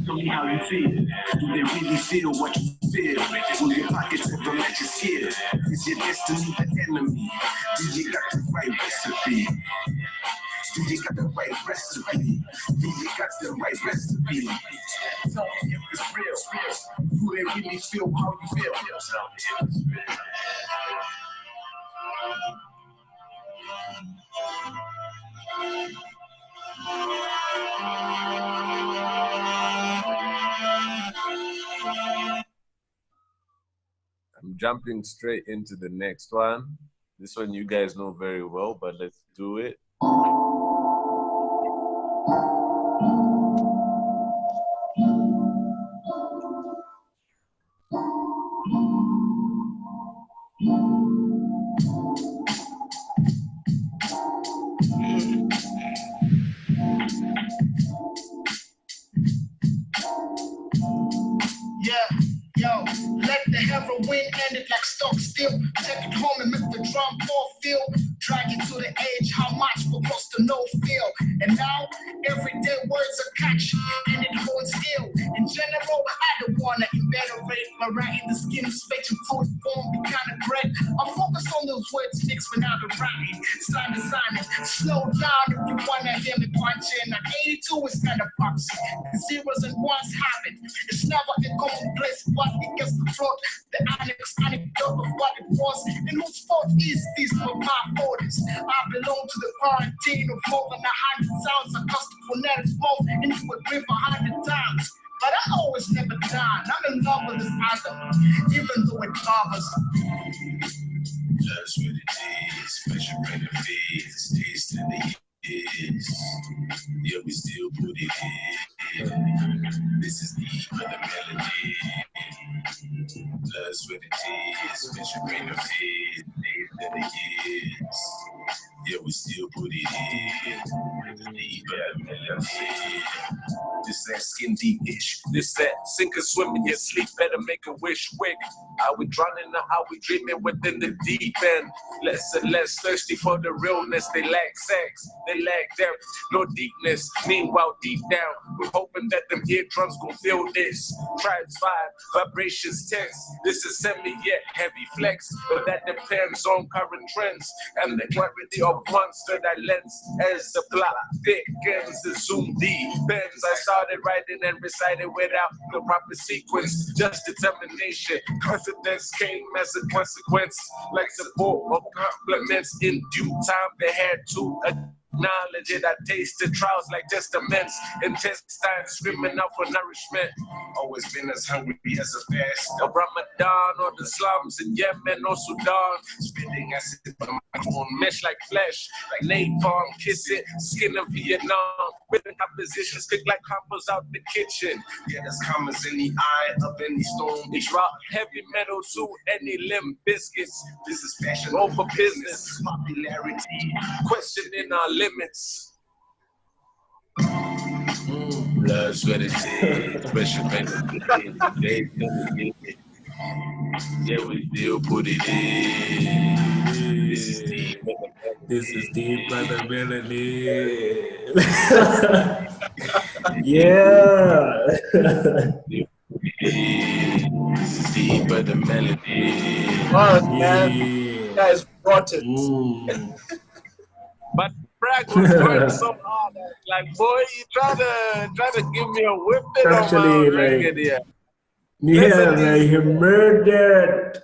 Tell me how you feel. Do they really feel what you feel? Will your pockets ever let you feel? Is your destiny the enemy? Do you got the right recipe? Do you got the right recipe? Do you got the right recipe? Tell me if it's real. Do they really feel how you feel? Tell me if it's real. I'm jumping straight into the next one. This one you guys know very well, but let's do it. Yeah, yo, let the heroin end it like stock still. Take it home and make the drum ball feel. Drag it to the edge, how much for close to no feel. And now, everyday words are catchy and it holds still. In general, I don't wanna embellish, but right in the skin of space and food form be kind of great. I'm focused on those words mixed when I've been writing. Sign the signage, slow down if you wanna hear me punch in. At 82 is kind of boxy. The zeros and ones happen. It's never a commonplace, but it gets the float. The anecdote of what it was. And whose fault is this for my orders? I belong to the quarantine of more than 100 sounds. Acoustic phonetics more, and it would rip 100 times. But I always never done. I'm in love with this album, even though it bothers. That's what it is. Special benefits, taste in the years. Yeah, we still put it in. This is the other melody. That's what it is. Special benefits, taste in the years. Yeah, we still put it in. The other melody. This that skin deep-ish. This that sink or swim in your sleep. Better make a wish quick. Are we drowning or are we dreaming within the deep end? Less and less thirsty for the realness. They lack sex, they lack depth, no deepness. Meanwhile, deep down, we're hoping that them eardrums gon' feel this. Tribes vibe, vibrations tense. This is semi yet heavy flex, but that depends on current trends and the clarity of monster that lends as the plot thickens. The zoom depends. I started writing and reciting without the proper sequence, just determination. Confidence came as a consequence, like support of compliments in due time. They had to acknowledge it. I tasted trials like testaments, intestines screaming out for nourishment. Always been as hungry as a fast of Ramadan or the slums in Yemen or Sudan. Spitting acid on my own mesh like flesh, like napalm, kiss it, skin of Vietnam. Written compositions cook like combos out the kitchen. Yeah, there's commas in the eye of any storm. They drop heavy metal to any limb biscuits. This is fashion over business, popularity, questioning our limits. Blood, sweat, and tears, pressure, yeah, we still put it in. This is deep. This is deep, brother Melanie. Yeah. This is deep, brother melody. Wow, man, Yeah. you guys brought it. But Bragg was going so hard. Like, boy, you try to give me a whip it on my Actually, own record like, here. yeah, like he murdered.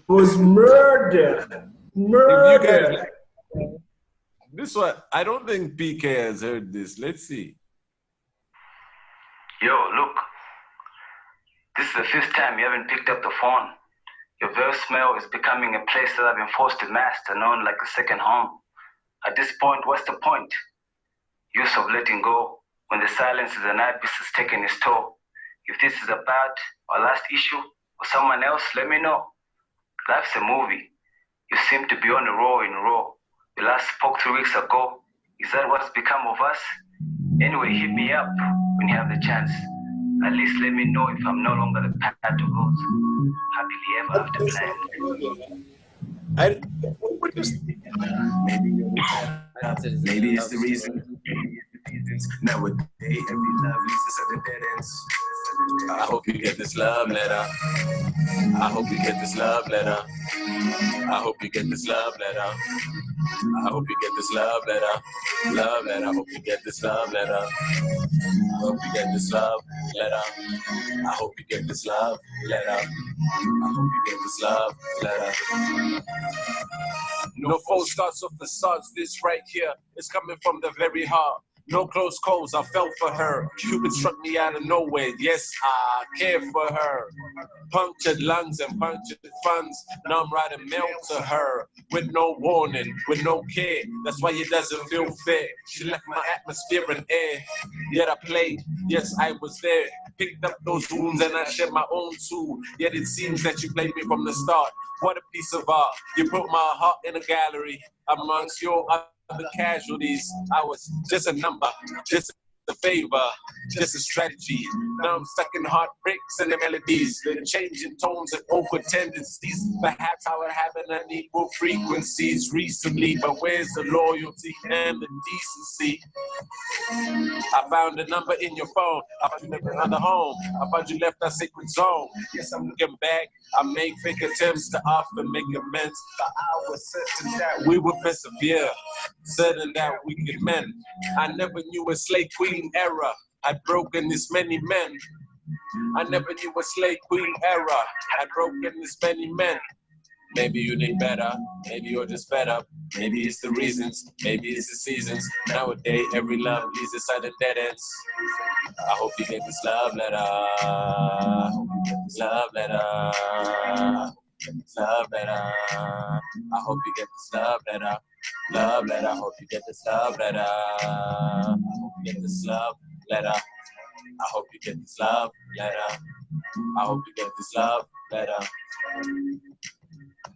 Was murdered. If you guys Murdered. like this one, I don't think PK has heard this. Let's see. Yo, look. This is the fifth time you haven't picked up the phone. Your voicemail is becoming a place that I've been forced to master, known like a second home. At this point, what's the point? Use of letting go when the silence is an abyss has taken its toll. If this is about our last issue or someone else, let me know. Life's a movie. You seem to be on a roll in a row. We last spoke 3 weeks ago. Is that what's become of us? Anyway, hit me up when you have the chance. At least let me know if I'm no longer the path to goals. Happily ever after planned. I what you Maybe it's the reason. Nowadays, every love leads to sudden dead ends. I hope you get this love letter. I hope you get this love letter. I hope you get this love letter. I hope you get this love letter. Love letter. I hope you get this love letter. I hope you get this love letter. I hope you get this love letter. I hope you get this love letter. No false starts or facades. This right here is coming from the very heart. No close calls, I felt for her. Cupid struck me out of nowhere. Yes, I care for her. Punctured lungs and punctured funds. Now I'm writing mail to her with no warning, with no care. That's why it doesn't feel fair. She left my atmosphere and air. Yet I played, yes, I was there. Picked up those wounds and I shed my own too. Yet it seems that you played me from the start. What a piece of art. You put my heart in a gallery amongst your other casualties. I was just a number, just a favor, just a strategy. Now I'm stuck in heartbreaks and the melodies, the changing tones and awkward tendencies. Perhaps I would have an unequal frequencies recently, but where's the loyalty and the decency? I found a number in your phone. I found you left another home. I found you left our sacred zone. Yes, I'm looking back. I make fake attempts to often make amends. But I was certain that we would persevere, certain that we could mend. I never knew a slave queen era had broken this many men. I never knew a slave queen era had broken this many men. Maybe you need better, maybe you're just fed up. Maybe it's the reasons, maybe it's the seasons. Nowadays, every love leads to sudden dead ends. I hope you get this love letter. I hope you get this love letter. I hope you get this love letter. I hope you get this love letter. Love letter. I hope you get this love letter. I hope you get this love letter. I hope you get this love letter. I hope you get this love letter.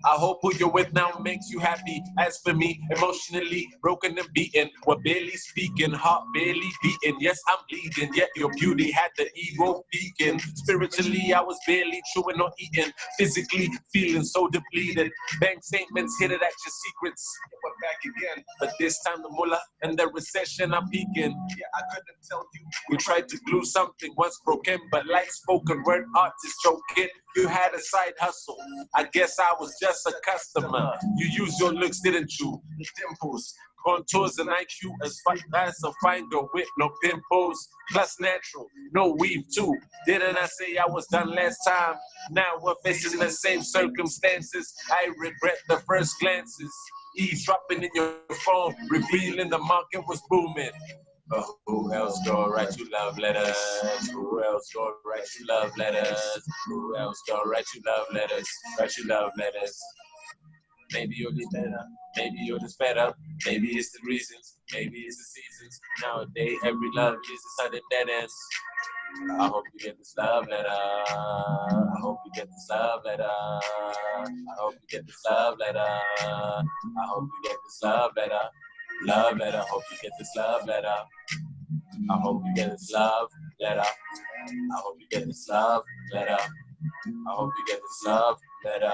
I hope who you're with now makes you happy. As for me, emotionally broken and beaten, we're barely speaking, heart barely beating. Yes, I'm bleeding, yet your beauty had the ego peaking. Spiritually, I was barely chewing or eating. Physically, feeling so depleted. Bank statements hit it at your secrets. We're back again, but this time the mullah and the recession are peaking. Yeah, I couldn't tell you. We tried to glue something once broken, but like spoken word artists choking. You had a side hustle. I guess I was just a customer. You used your looks, didn't you? The dimples, contours, and IQ as fine as a fine girl with no pimples. Plus natural, no weave too. Didn't I say I was done last time? Now we're facing the same circumstances. I regret the first glances. Eavesdropping in your phone, revealing the market was booming. But who else gonna write you love letters? Who else gonna write you love letters? Who else gonna write you love letters? Write you love letters. Maybe you'll be better. Maybe you're just fed up. Maybe it's the reasons. Maybe it's the seasons. Nowadays, every love is a sudden dead ends. I hope you get this love letter. I hope you get this love letter. I hope you get this love letter. I hope you get this love letter. Love letter. I hope you get this love letter. I hope you get this love letter. I hope you get this love letter. I hope you get this love letter.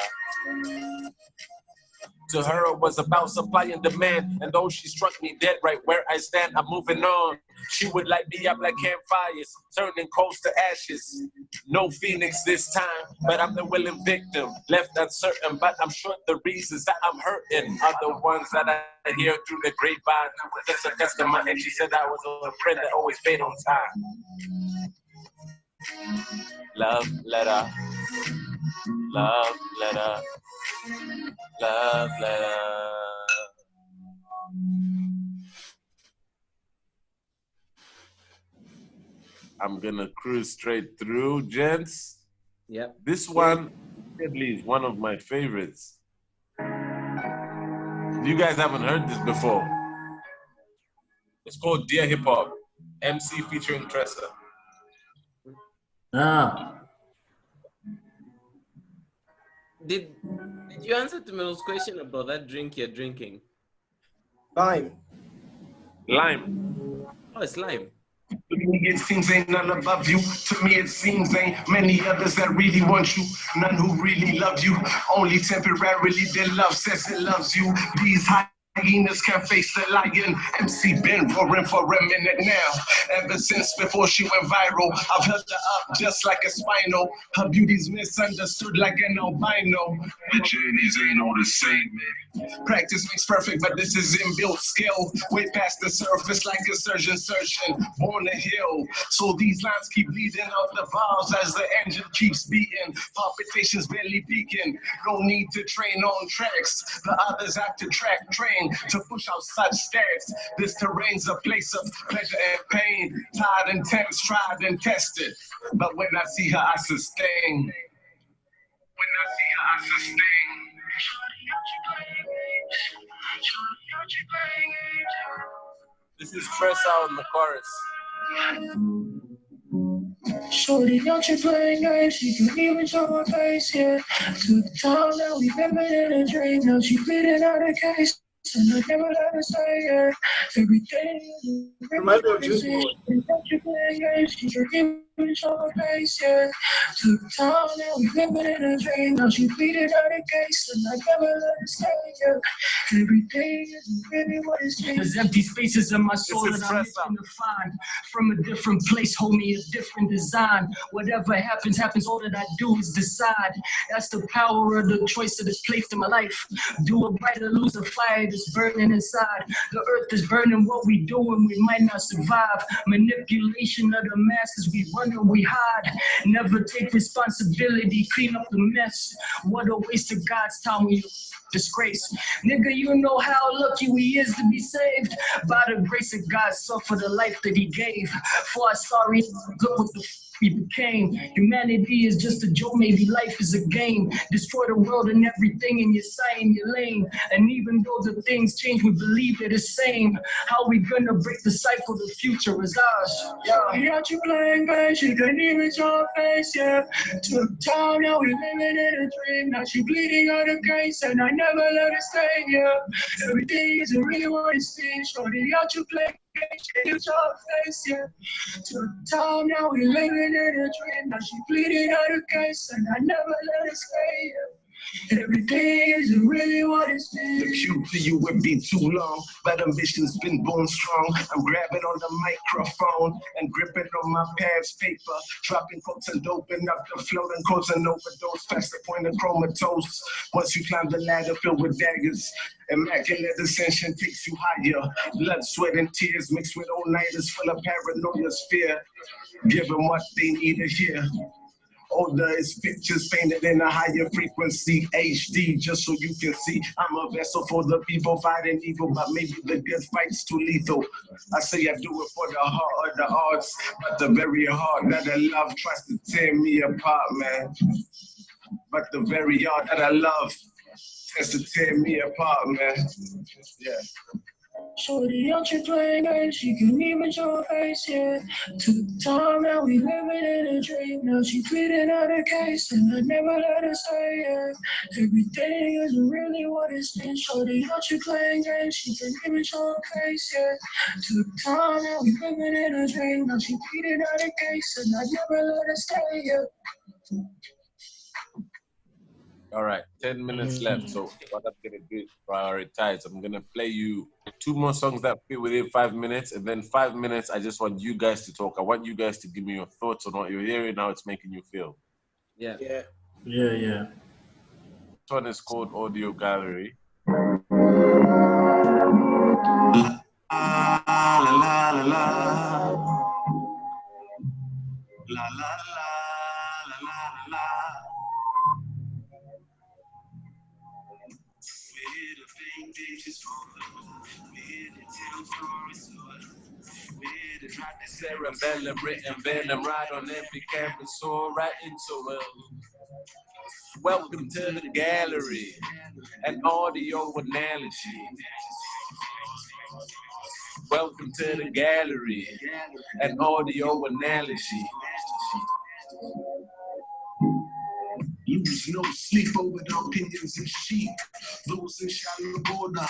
To her, it was about supply and demand. And though she struck me dead right where I stand, I'm moving on. She would light me up like campfires, turning coals to ashes. No phoenix this time, but I'm the willing victim. Left uncertain, but I'm sure the reasons that I'm hurting are the ones that I hear through the grapevine. I was just a customer, and she said I was a friend that always paid on time. Love letter. Love letter. Love letter. I'm gonna cruise straight through, gents. Yep. This one definitely is one of my favorites. You guys haven't heard this before. It's called Dear Hip Hop, MC featuring Tressa. Ah, Did you answer to Mel's question about that drink you're drinking? Lime. Lime. Oh, it's lime. To me, it seems ain't none above you. To me, it seems ain't many others that really want you. None who really love you. Only temporarily their love says it loves you. These hyenas can't face the lion. MC been roaring for a minute now. Ever since before she went viral, I've held her up just like a spinal. Her beauty's misunderstood like an albino. The journeys ain't all the same, man. Practice makes perfect, but this is inbuilt skill. Way past the surface like a surgeon searching. Born to heal. So these lines keep bleeding out the valves as the engine keeps beating. Palpitations barely peaking. No need to train on tracks. The others have to train to push out such stats. This terrain's a place of pleasure and pain. Tired and tense, tried and tested. But when I see her, I sustain. When I see her, I sustain. This is Press Out in the chorus. Shorty, don't you playing games? She can even show her face, yeah. To the time that we living in a dream. Now she pleading out a case, and I never let her say, yeah. Everything Reminds me of Juice is WRLD. don't you playing games? She can even show her face, yeah. To the time that we living in a dream. Now she pleading out a case, and I never let her say, yeah. Everything is really what it seems. There's empty spaces in my soul This is that I'm Press Out. looking to find. From a different place, homie, a different design. Whatever happens, happens. All that I do is decide. That's the power of the choice that is placed in my life. Do it right or lose the fire that's burning inside. The earth is burning, what we doing, we might not survive. Manipulation of the masses, we run and we hide. Never take responsibility, clean up the mess. What a waste of God's time, we disgrace. Nigga, you know how lucky we is to be saved. By the grace of God, suffer the life that he gave. For our sorry, look what the we became. Humanity is just a joke, maybe life is a game. Destroy the world and everything in your sight and your lane. And even though the things change, we believe they're the same. How we gonna break the cycle? The future is ours. Yeah, got you playing games, she couldn't even show her face, yeah. Took time, now we living in a dream. Now she bleeding out a case, and I never let her stay, yeah. Everything isn't really what it seems. Shorty, got you playing games, she couldn't show her face, yeah. Took time, now we living in a dream. Now she bleeding out a case, and I never let her stay, yeah. Everything isn't really what it seems. The cue for you would be too long, but ambition's been born strong. I'm grabbing on the microphone and gripping on my past paper, dropping quotes and doping up the flow and causing overdose past the point of comatose. Once you climb the ladder filled with daggers, immaculate ascension takes you higher. Blood, sweat, and tears mixed with all-nighters full of paranoia, fear. Give them what they need to hear. Older is pictures painted in a higher frequency, HD, just so you can see. I'm a vessel for the people fighting evil, but maybe the good fight's too lethal. I say I do it for the heart of the arts, but the very heart that I love tries to tear me apart, man. But the very heart that I love tends to tear me apart, man. Yeah. Shorty, don't you playing games, she can even show her face, yeah. Took time, now we living in a dream. Now she pleading out a case, and I never let her stay, yeah. Everything isn't really what it seems. Shorty, don't you playing games, she can even show her face, yeah. Took time, now we living in a dream. Now she pleading out a case, and I never let her stay, yeah. All right, 10 minutes left. So what I'm gonna do is prioritize. I'm gonna play you 2 more songs that fit within 5 minutes, and then 5 minutes. I just want you guys to talk. I want you guys to give me your thoughts on what you're hearing, how it's making you feel. Yeah. Yeah. yeah. This one is called Audio Gallery. We're to drop the cerebellum, written venom, right on every campus, so right into it. Welcome to the gallery, an audio analogy. Welcome to the gallery, an audio analogy. No sleep over the opinions of sheep. Those in shallow border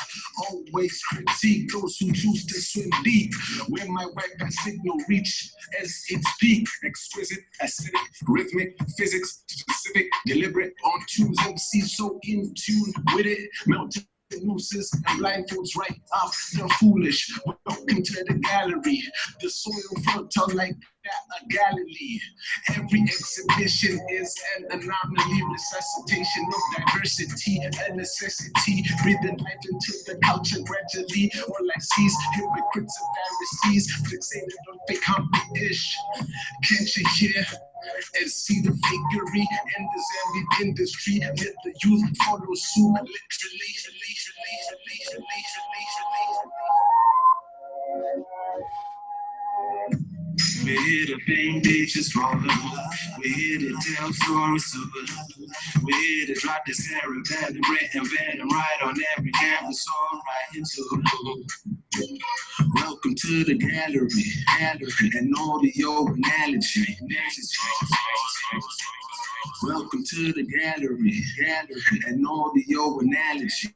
always critique those who choose to swim deep. Where my Wi-Fi signal reach as its peak. Exquisite, acidic, rhythmic, physics, specific, deliberate, on tunes, MC so in tune with it. Melting nooses and blindfolds right off the foolish. Welcome to the gallery. The soil fertile like that of Galilee. Every exhibition is an anomaly, resuscitation of diversity, a necessity. Breathing life into the culture gradually. All I see is hypocrites and Pharisees fixated on fake humble-ish. Can't you hear and see the fakery and the Zambian industry? Let the youth follow suit, literally. We're here to paint pictures for love. We're here to tell stories of love. We're here to drop this arrow, and venom right on every campus, all right into love. Welcome to the gallery, and audio analogy. Welcome to the gallery, and audio analogy.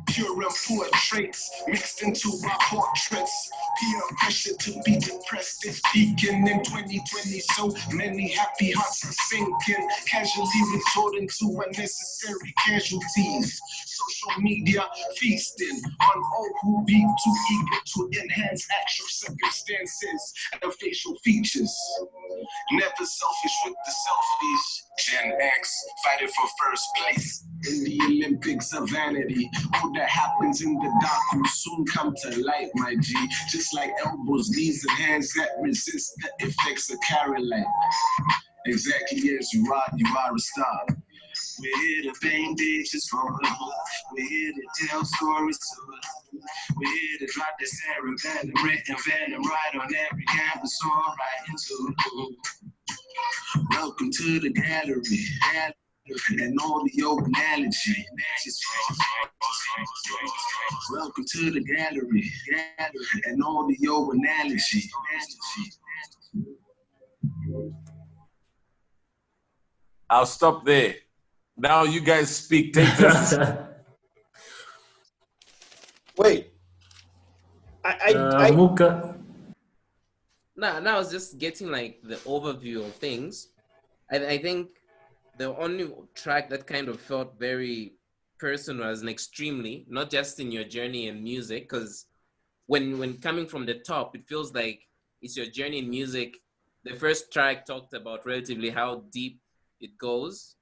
Pure and poor traits mixed into our portraits. Peer pressure to be depressed is peaking in 2020. So many happy hearts are sinking, casually resorting to unnecessary casualties. Social media feasting on all who be too eager to enhance actual circumstances and facial features. Never selfish with the selfies. Gen X fighting for first place in the Olympics of vanity. All that happens in the dark will soon come to light, my G. Just like elbows, knees, and hands that resist the effects of Caroline. Exactly as you are a star. We're here to paint pictures for love. We're here to tell stories to love. We're here to drop this arrow, venom right on every campus, all right into love. Welcome to the gallery, and audio analogy. Welcome to the gallery, and audio analogy. I'll stop there. Now you guys speak. Take this. Wait. I Muka. Now I was just getting like the overview of things. I think the only track that kind of felt very personal as an extremely, not just in your journey in music, because when coming from the top, it feels like it's your journey in music. The first track talked about relatively how deep it goes.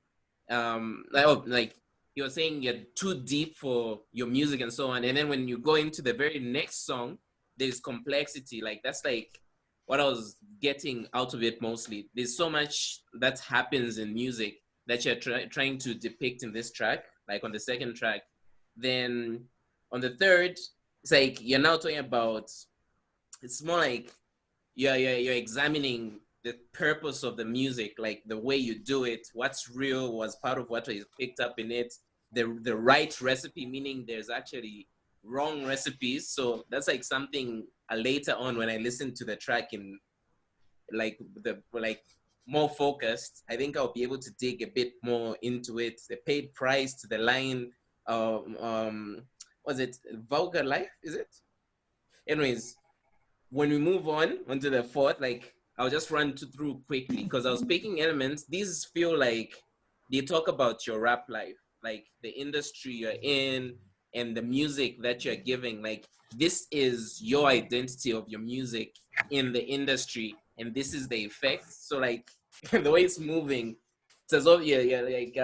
Like you were saying, you're too deep for your music and so on. And then when you go into the very next song, there's complexity. Like that's like what I was getting out of it mostly. There's so much that happens in music that you're trying to depict in this track, like on the second track. Then on the third, it's like you're now talking about, it's more like you're examining the purpose of the music, like the way you do it, what's real was part of what is picked up in it, the right recipe, meaning there's actually wrong recipes. So that's like something later on when I listen to the track in like the more focused, I think I'll be able to dig a bit more into it. The paid price to the line, was it vulgar life? Is it? Anyways, when we move on onto the fourth, like I'll just run through quickly because I was picking elements. These feel like they talk about your rap life, like the industry you're in and the music that you're giving. Like this is your identity of your music in the industry, and this is the effect. So like the way it's moving, it's as though yeah, like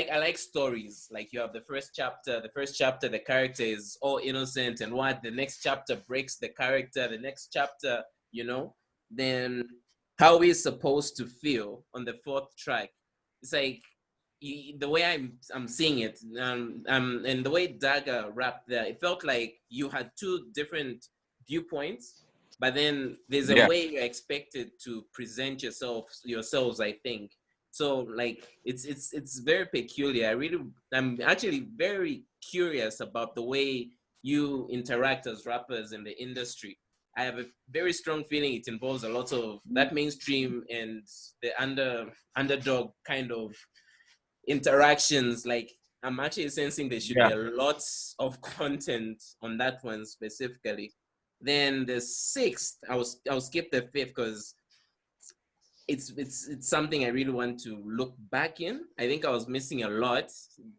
I like stories. Like you have the first chapter, the character is all innocent and what, the next chapter breaks the character, the next chapter, you know, then how we're supposed to feel on the fourth track. It's like the way I'm seeing it, and the way Daga rapped there, it felt like you had two different viewpoints, but then there's a way you're expected to present yourselves, I think. So like it's very peculiar. I'm actually very curious about the way you interact as rappers in the industry. I have a very strong feeling it involves a lot of that mainstream and the underdog kind of interactions. Like I'm actually sensing there should be Yeah. a lot of content on that one specifically. Then the sixth, I'll skip the fifth because it's something I really want to look back in. I think I was missing a lot.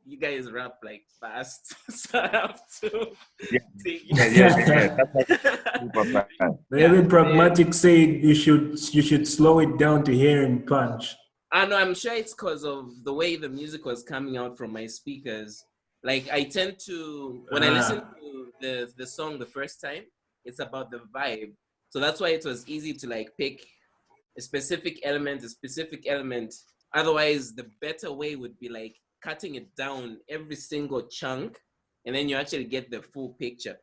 You guys rap like fast, so I have to Yeah. take Yeah. That's like it. super fast. Yeah. Maybe Pragmatic said you should slow it down to hear him punch. I know, I'm sure it's because of the way the music was coming out from my speakers. Like I tend to when I listen to the song the first time, it's about the vibe. So that's why it was easy to like pick a specific element. Otherwise, the better way would be like cutting it down every single chunk, and then you actually get the full picture.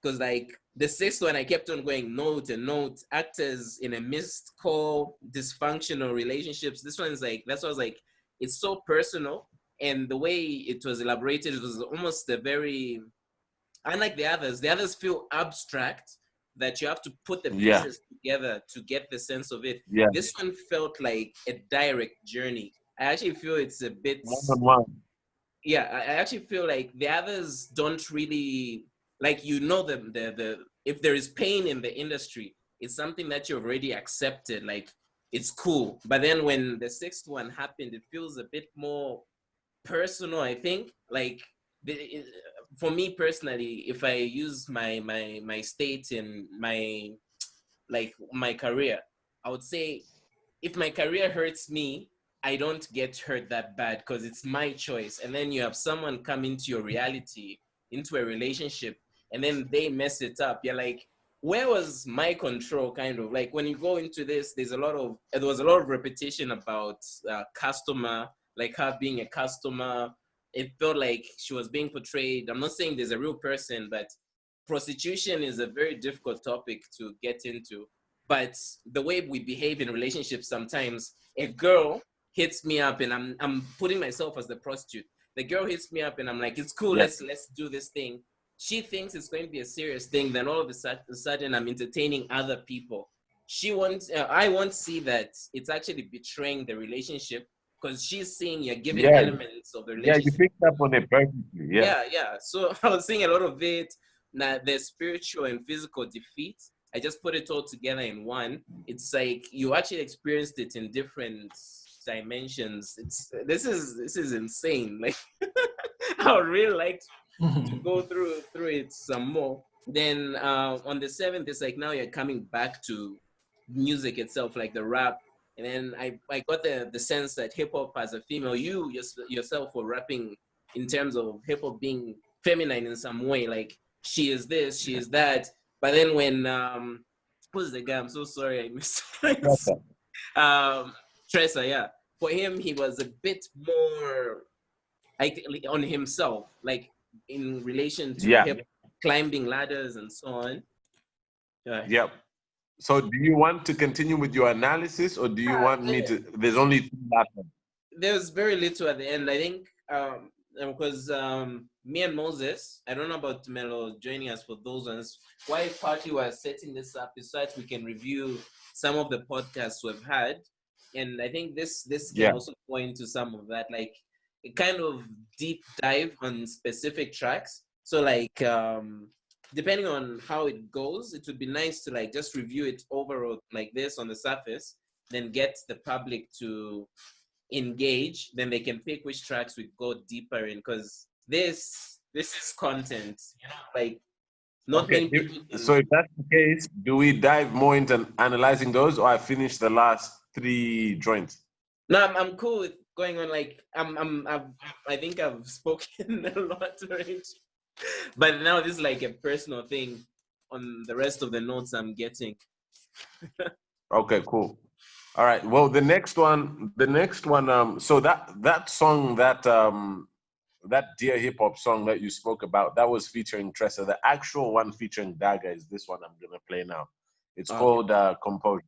Because like the sixth one, I kept on going note and note, actors in a missed call, dysfunctional relationships. This one's like, that's what I was like, it's so personal. And the way it was elaborated, it was almost a very, unlike the others feel abstract that you have to put the Yeah. pieces together to get the sense of it. Yeah. This one felt like a direct journey. I actually feel it's a bit, One-on-one. yeah, I actually feel like the others don't really, like, you know, the if there is pain in the industry, it's something that you've already accepted, like it's cool. But then when the sixth one happened, it feels a bit more personal, I think. Like for me personally, if I use my state in my like my career, I would say if my career hurts me, I don't get hurt that bad because it's my choice. And then you have someone come into your reality, into a relationship, and then they mess it up. You're like, where was my control? Kind of like when you go into this, there was a lot of repetition about customer, like her being a customer. It felt like she was being portrayed. I'm not saying there's a real person, but prostitution is a very difficult topic to get into. But the way we behave in relationships, sometimes a girl hits me up and I'm putting myself as the prostitute. The girl hits me up and I'm like, it's cool, Yeah. let's do this thing. She thinks it's going to be a serious thing, then all of a sudden I'm entertaining other people. I won't see that it's actually betraying the relationship because she's seeing you're giving Yeah. elements of the Yeah. You relationship. picked up on it perfectly. Yeah. Yeah. So I was seeing a lot of it. Now the spiritual and physical defeat, I just put it all together in one. It's like you actually experienced it in different dimensions. This is insane. Like I would really like to go through it some more. Then on the seventh, it's like now you're coming back to music itself, like the rap. And then I got the sense that hip hop as a female, yourself were rapping in terms of hip hop being feminine in some way, like she is this, she is that. But then when who's the guy? I'm so sorry, I missed Tressa, yeah. For him, he was a bit more like on himself, like in relation to Yeah. hip climbing ladders and so on. Yeah. Yep. So do you want to continue with your analysis or do you want me to? There's only two last ones. There's very little at the end. I think because me and Moses, I don't know about Melo joining us for those ones. Why partly we're setting this up is so that we can review some of the podcasts we've had, and I think this can Yeah. also go into some of that, like a kind of deep dive on specific tracks. So like depending on how it goes, it would be nice to like just review it overall like this on the surface, then get the public to engage, then they can pick which tracks we go deeper in, because this is content, like not many Okay. people can. So if that's the case, do we dive more into analyzing those or I finish the last three joints? No, I'm cool with going on. Like I think I've spoken a lot already, but now this is like a personal thing on the rest of the notes I'm getting. Okay, cool. All right. Well, the next one, so that song, that Dear Hip Hop song that you spoke about, that was featuring Tressa. The actual one featuring Daga is this one I'm gonna play now. It's called Composure.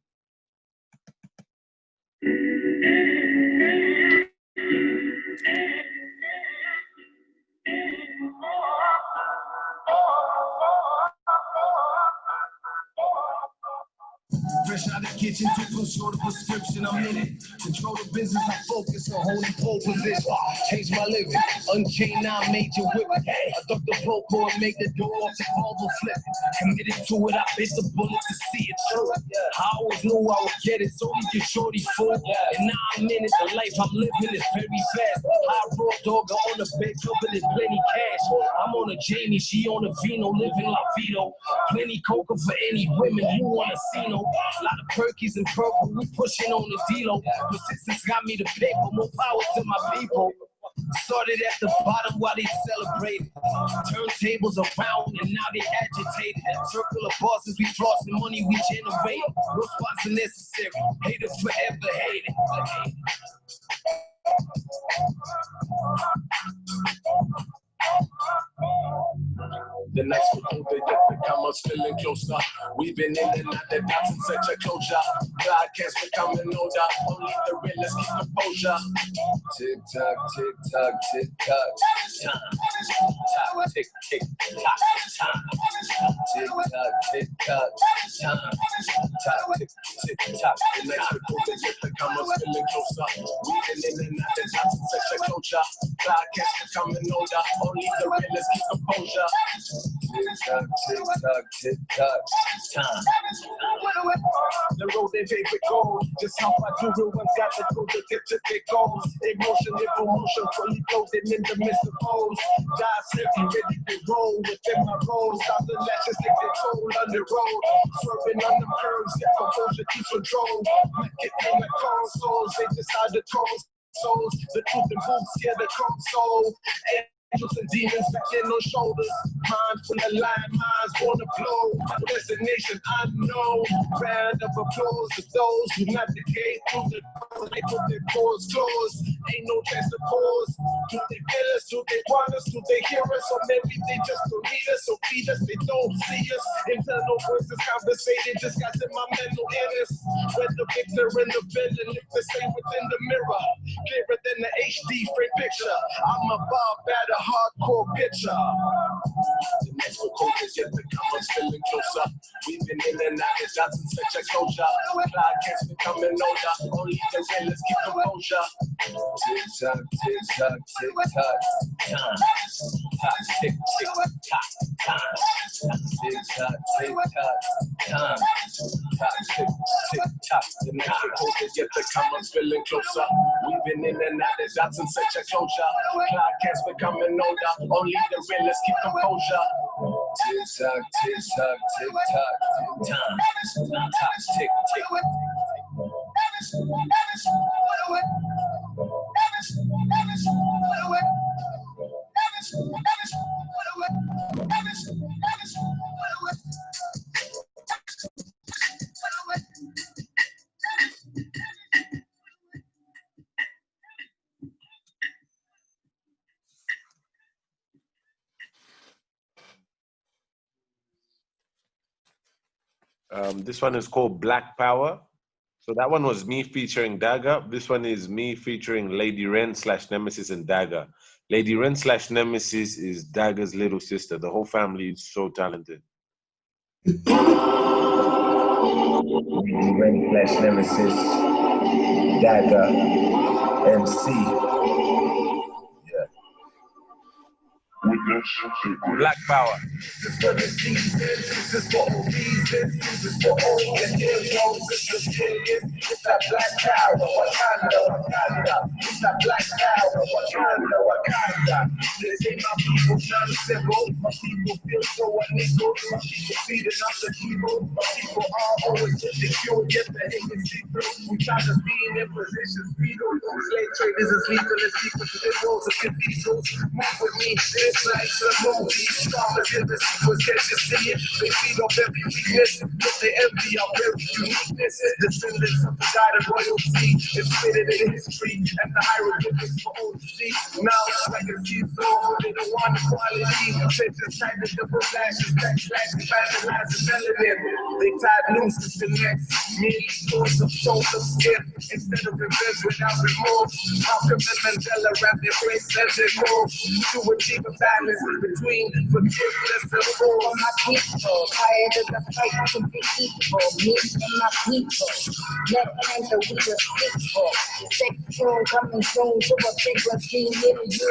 mission to pursue the prescription. I'm in it. Control the business. I focus on holding pole position. Change my living. Unchained now, major whip. I duck the vocal and make the door off the Volvo flip. Committed to it. I bit the bullet to see it through. I always knew I would get it. So you get shorty full. And now I'm in it. The life I'm living is very fast. High raw dog on the bed, covered in plenty cash. I'm on a Jamie, she on a Vino, living La Vito. Plenty coca for any women who want a Cino. A lot of perkies and purple, we pushing on the D-Lo. Persistence got me the paper, more power to my people. Started at the bottom while they celebrated. Turntables around and now they agitated. Circle of bosses, we flossing money, we generate. No spots are necessary. Haters forever hated. The next recruiter yet become us feeling closer. We've been in and out the dots in such a closure. Podcasts becoming older. Only the realest keep composure. Tick tock, tick tock, tick tock. Time. Tock, tick, tick, tock. Time. Tick tock, tick tock. Time. Tock, tick, tick, tock. The next recruiter yet become us feeling closer. We've been in and out the dots in such a closure. Podcasts becoming older. Only the realest keep composure. Tick tock, tick tock, tick tock. Time. The road they favorite goals. Just how I do it once got to go the tip to their goals. Emotion, promotion, fully clothing in the midst of foes. Die safety, ready to roll within my roles. Stop the lashes, take control on the road. Swerving on the curves, get composure, keep control. Make it in the consoles, they decide the tones. Souls, the truth and boots, yeah, the trump soul. Angels and demons back in on shoulders. Minds from the line, minds wanna blow. Destination unknown. Round of applause to those who navigate through the doors. They put their doors closed. Ain't no chance to pause. Do they feel us? Do they want us? Do they hear us? Or maybe they just don't need us or feed us. They don't see us. Internal voices conversating just got in my mental illness. Whether the victor and the villain look the same within the mirror. Clearer than the HD frame picture. I'm a bar batter, hardcore picture. The next recruiter yet become us feeling closer. We've been in and out the dots in such a closure. Podcasts becoming older. Only the realest keep composure. Tick tock, tick tock, tick tock. Time. Tock, tick, tick, tock. Time. Tick tock, tick tock. Time. Tock, tick, tick, tock. The next recruiter yet become us feeling closer. We've been in and out the dots in such a closure. Podcasts becoming older. Only the realest keep composure. Tick tock, tick tock, tick tock. Time. Tock, tick, tick. This one is called Black Power. So that one was me featuring Dagger. This one is me featuring Lady Ren / Nemesis and Dagger. Lady Ren / Nemesis is Dagger's little sister. The whole family is so talented. Lady Ren / Nemesis, Dagger, MC. Black Power. This for the season, this is for all reasons, this is for all the heroes, this is millions. It's that black power, Wakanda, Wakanda. It's that black power, Wakanda, Wakanda. This ain't my people trying to civil. My people feel so unequal. My people feeding off the people. My people are always insecure, yet the hate is secret. We try to be in positions, freedom. Slave traders is legal and secret to the walls of cathedrals. Move with me, it's like the movie. Farmers in the sequence, can't you see it? They feed off every weakness, but they envy our very uniqueness. Descendants of the God of royalty, it's fitted in history, and the hieroglyphics for all to see. Now it's like a key, so molded to one quality. Synthesize double flashes, backslash, vandalize the melanin. They tied nooses to necks, many scores of shoulders stiff. Instead of revenge without remorse, Malcolm and Mandela wrap their face as they move to achieve a balance between forgiveness and force. My people, tired of the fight to be equal. Me and my people, let anger we the people. Take tune coming soon to a bigger scheme in you.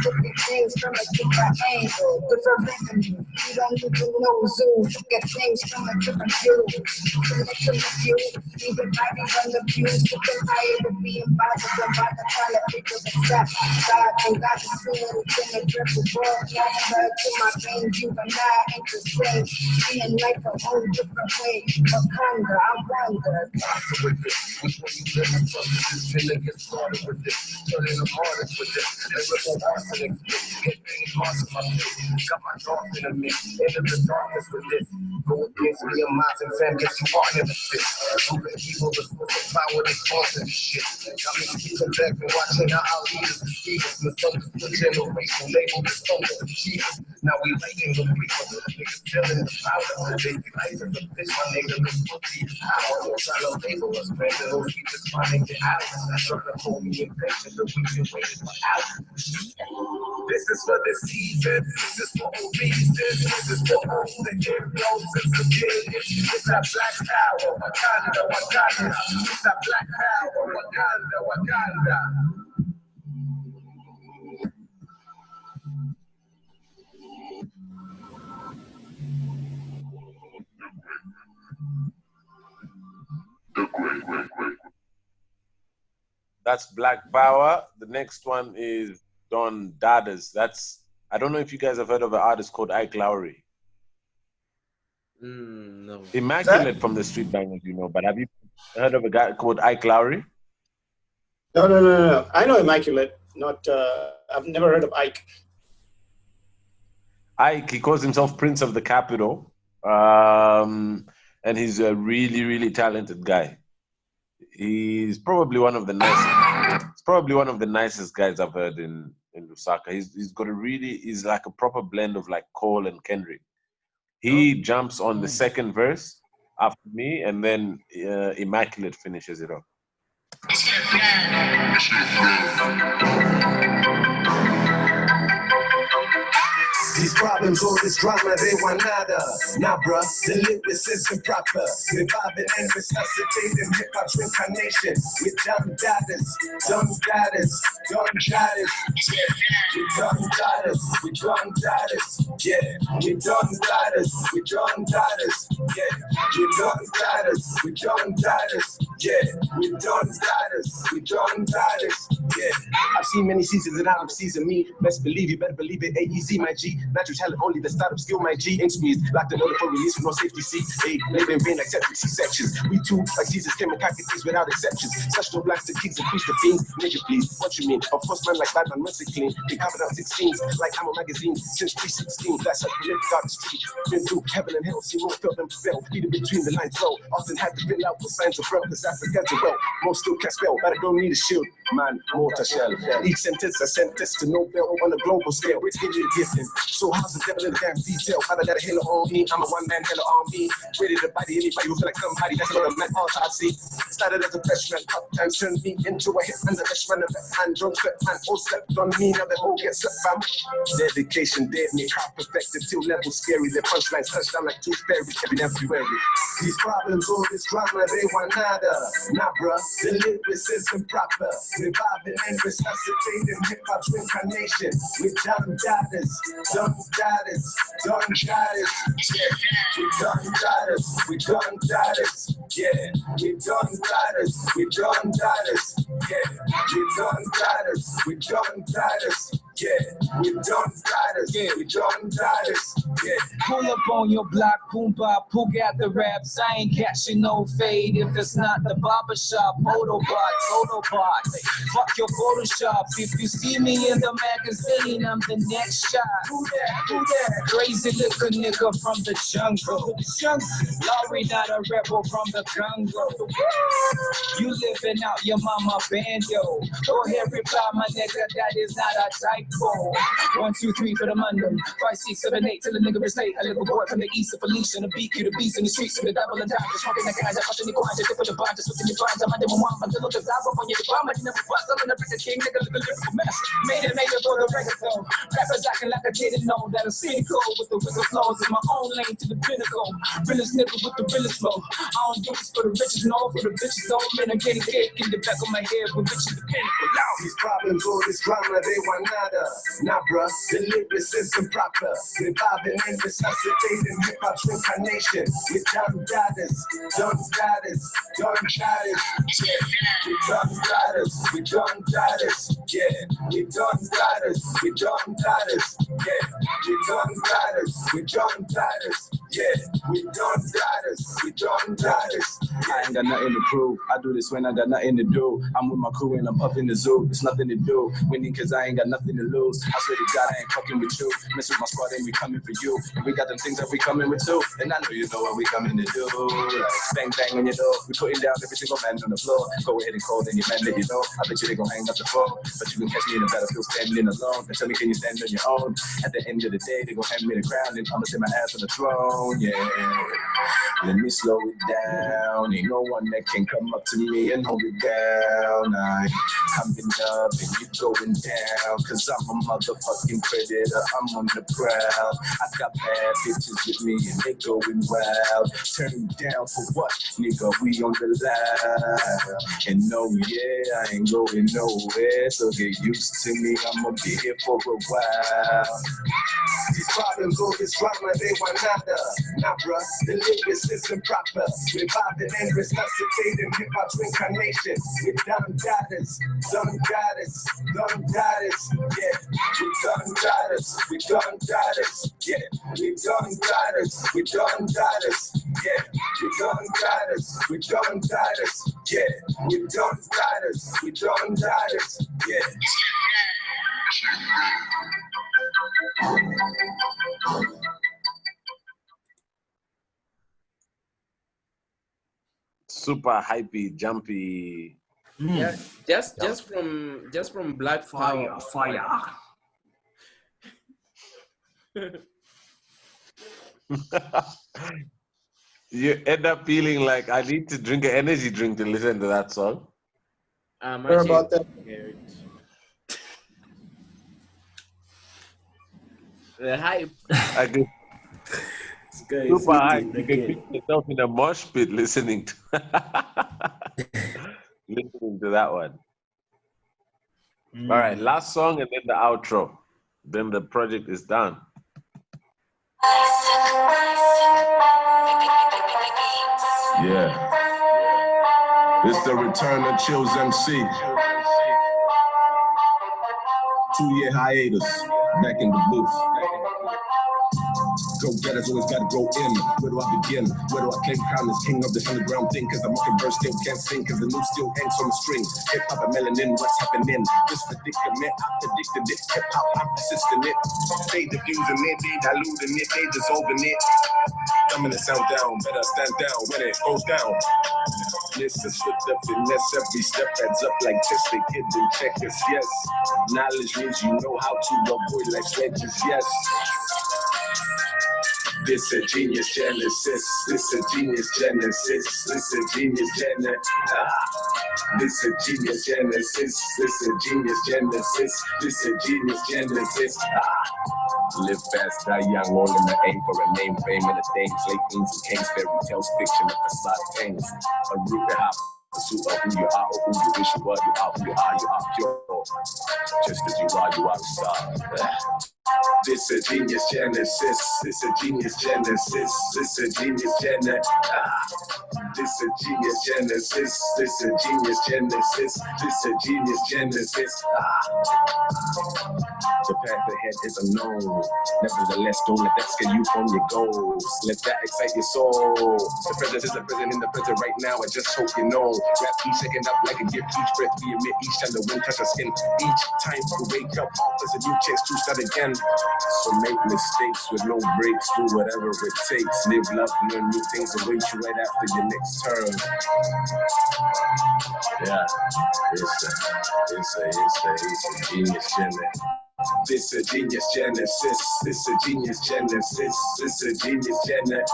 Look at things from a different angle, different revenue. You don't need to know zoo. Look at things from a different view. Connection with you, even bodies on the pews. Looking tired of being bothered and by the toilet because of that. God and God is seeing it in a dreadful world. Not heard to my veins, you and I ain't the same. Seeing life a whole different way. Wakanda, I wonder. With this, which one you living from? This feeling gets started with this, turning the hardest with this. They ripple arsenic, get many parts of my face. Got my dark in the mix, into the darkness with this. Go against me, your minds and fam, guess you are in the fit. Moving evil, the source of power, they causing shit. Got me keeping back and watching how our leaders deceive us. Misunderstood generation, labeled as overachievers. Now we lighting the people, niggas killing the powder. They be life in the fish, my nigga, this pussy is power. Trying to label us, man, and those we just finding it out. Trying to hold me in patience, but we can wait for hours. This is for the season, this is for all reasons. This is for all the heroes since the beginning. It's that black power, Wakanda, Wakanda. It's that black power, Wakanda, Wakanda. That's Black Power. The next one is Don Dadas. That's, I don't know if you guys have heard of an artist called Ike Lowry. No. Immaculate from the Street Bangers, you know, but have you heard of a guy called Ike Lowry? No. I know Immaculate. Not. I've never heard of Ike. Ike, he calls himself Prince of the Capital, and he's a really, really talented guy. He's probably one of the nicest. It's probably one of the nicest guys I've heard in Lusaka. He's got a really. He's like a proper blend of like Cole and Kendrick. He jumps on the second verse after me, and then Immaculate finishes it off. These problems or this drama, they want nada. Nah, bruh, the lyricism proper. Reviving and resuscitating hip-hop's incarnation. With dumb daughters, dumb daughters, dumb daughters. We dumb daughters, we dumb daughters. Yeah, we dumb daughters, we dumb daughters. Yeah, we dumb daughters, we dumb daughters. Yeah, we dumb daughters, we dumb daughters. Yeah, I've seen many seasons and I'm season me. Best believe you better believe it. AEZ, my G. Natural talent only, the startup skill, my G. Ain't squeezed, locked and loaded for release with no safety seats. Hey, labor in vain like septic C-sections. We too, like Jesus, came in cockatoos without exceptions. Such no blacks to kings and preach the fiends. Nigga, please, what you mean? Of course, man, like Batman, mercy clean. They covered up 16s, like I'm a magazine since 316. That's such a lived out the street. Been through heaven and hell, see more felt them fell. Reading between the lines, low. Often had to fill out for signs of wealth, cause Africans are well. Most still can't spell, but I don't need a shield. Man, mortar shell. Each sentence a sentence to Nobel on a global scale. It's getting different. So how's the devil in the damn detail? I got a halo on me. I'm a one-man hella on me. Ready to body anybody who feel like somebody. That's what I'm at all I see. Started as a freshman, top time turned me into a hit man. The freshman, a vet man, drunk sweat man. All slept on me, now they all get slept fam. Dedication dead me, car perfected till level scary. Their punchlines touch down like two berries every February. These problems, all this drama, they want nada. Nah, bruh, the lyricism proper. Reviving and resuscitating hip-hop's incarnation. With dumb daughters, dumb daughters, dumb daughters. We dumb daughters, we dumb daughters. Yeah, we dumb daughters, we dumb daughters. Yeah, we dumb daughters, we dumb daughters. Yeah, we dumb daughters, yeah, we dumb daughters. Yeah. Pull up on your block, boom bop, pull out the raps. I ain't catching no fade if it's not the barbershop. Autobot. Fuck your Photoshop. If you see me in the magazine, I'm the next shot. Who that? Crazy little nigga from the jungle. Laurie not a rebel from the Congo. You living out your mama bando. Go ahead, reply, my nigga, that is not a type. four. 1, 2, 3 for the London. 5, 6, 7, 8 till the nigga is late. A little boy from the east of Felicia, the beat, you the beast in the streets with the double and dime. Smoking the guys, I'm watching the grind, just for the bond, just within the grind. I'm under my mom, I'm little bit up on your bomb, I never fuck, I'm in the king, nigga, live a lyrical mess. Made it for the reggaeton. Rappers acting like I didn't know that I'm cynical with the whistle flows in my own lane to the pinnacle. Realest nigga with the realest flow. I don't do this for the riches, no, for the bitches, no, man, I'm getting cake in the back of my head with bitches the pinnacle. These problems, all this drama, they want nada. Nah, bruh, the lyricism proper. Reviving and resuscitating hip-hop's incarnation. With dumb goddess, dumb goddess, dumb goddess. Yeah, we dumb goddess, we dumb goddess. Yeah, we dumb goddess, we dumb goddess. Yeah, we dumb goddess, we dumb goddess. Yeah, we dumb goddess, we dumb goddess. I ain't got nothing to prove. I do this when I got nothing to do. I'm with my crew and I'm up in the zoo. It's nothing to do. Winning cause I ain't got nothing to lose. I swear to God I ain't fucking with you. Mess with my squad and we coming for you. And we got them things that we coming with too. And I know you know what we coming to do. Like bang bang on your door. We putting down every single man on the floor. Go ahead and call then your man let you know. I bet you they gon' hang up the phone. But you can catch me in the battlefield standing alone. And tell me can you stand on your own? At the end of the day they gon' hand me the crown and I'ma sit my ass on the throne. Yeah. Let me slow it down. Ain't no one that can come up to me and hold it down. I'm coming up and you going down. Cause I'm a motherfucking predator. I'm on the prowl. I got bad bitches with me and they going wild. Turn down for what? Nigga, we on the line. And no, yeah, I ain't going nowhere. So get used to me. I'ma be here for a while. These problems, all this drama, they want nada. Nah, bruh, the lyricism proper. Reviving and resuscitating hip-hop's incarnation. With dumb goddess, dumb goddess, dumb goddess. Yeah, we dumb goddess, we dumb goddess. Yeah, we dumb goddess, we dumb goddess. Yeah, we dumb goddess, we dumb goddess. Yeah, we dumb goddess, we dumb goddess. Yeah. Super hypey, jumpy. Yeah, just from Black Power. Fire. You end up feeling like I need to drink an energy drink to listen to that song. Hear about that? The hype. I guess super hype. You can get yourself in a mosh pit listening to listening to that one. All right, last song and then the outro. Then the project is done. Yeah. It's the return of Chills MC. 2-year hiatus. Back in the booth. Go getters always gotta go in. Where do I begin? Where do I claim crown as king of this underground thing? Cause the mocking verse still can't sing. Cause the news still hangs from a string. Hip hop and melanin, what's happening? This predicament, I predicted it. Hip hop, I'm persistent it. They diffusing it, they diluting it, they dissolving it. Dumbing the sound down, better stand down when it goes down. Listen, slip the finesse, every step adds up like this. They hidden checkers, yes. Knowledge means you know how to avoid like sledges, yes. This a genius genesis. This a genius genesis. This a genius genesis. This a genius genesis. This a genius genesis. This a genius genesis. Live fast, die young, all in the aim for a name, fame, and a thing. Slave kings and kings, fairy tales, fiction, and facade things. A root that hop. Pursuit of who you are or who you wish you were. You are who you are pure. Just as you are a star. This a genius genesis. This a genius genesis. This a genius genesis. This a genius genesis. This a genius genesis. This a genius genesis. The path ahead is unknown. Nevertheless, don't let that scare you from your goals. Let that excite your soul. The present is the present in the present right now. I just hope you know. Rap each second up like a gift. Each breath we emit. Each time the wind touches our skin. Each time we wake up, offers a new chance to start again. So make mistakes with no breaks. Do whatever it takes. Live, love, learn new things await you right after your next turn. Yeah, it's a genius genesis. This a genius genesis. This a genius genesis. This a genius genesis.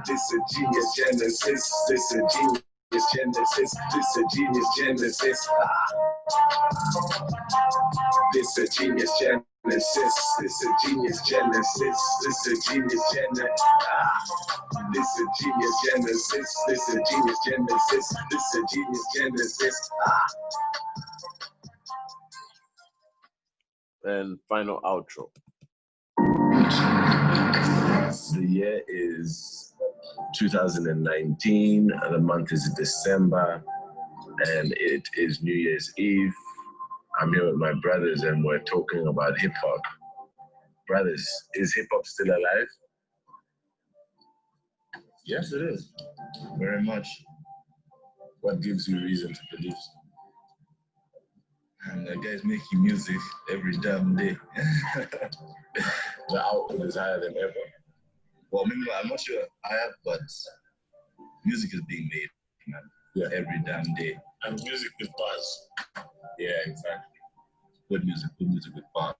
This a genius genesis. This a genius genesis. This a genius genesis. This a genius genesis. This a genius genesis. This a genius genesis. This a genius genesis. This a genius genesis. This a genius genesis. And final outro. The year is 2019, and the month is December, and it is New Year's Eve. I'm here with my brothers, and we're talking about hip hop. Brothers, is hip hop still alive? Yes, it is. Very much. What gives you reason to believe so? And the guy's making music every damn day. The output is higher than ever. Well, maybe I'm not sure I have, but music is being made, man. Yeah. Every damn day. And music with buzz. Yeah, exactly. Good music with buzz.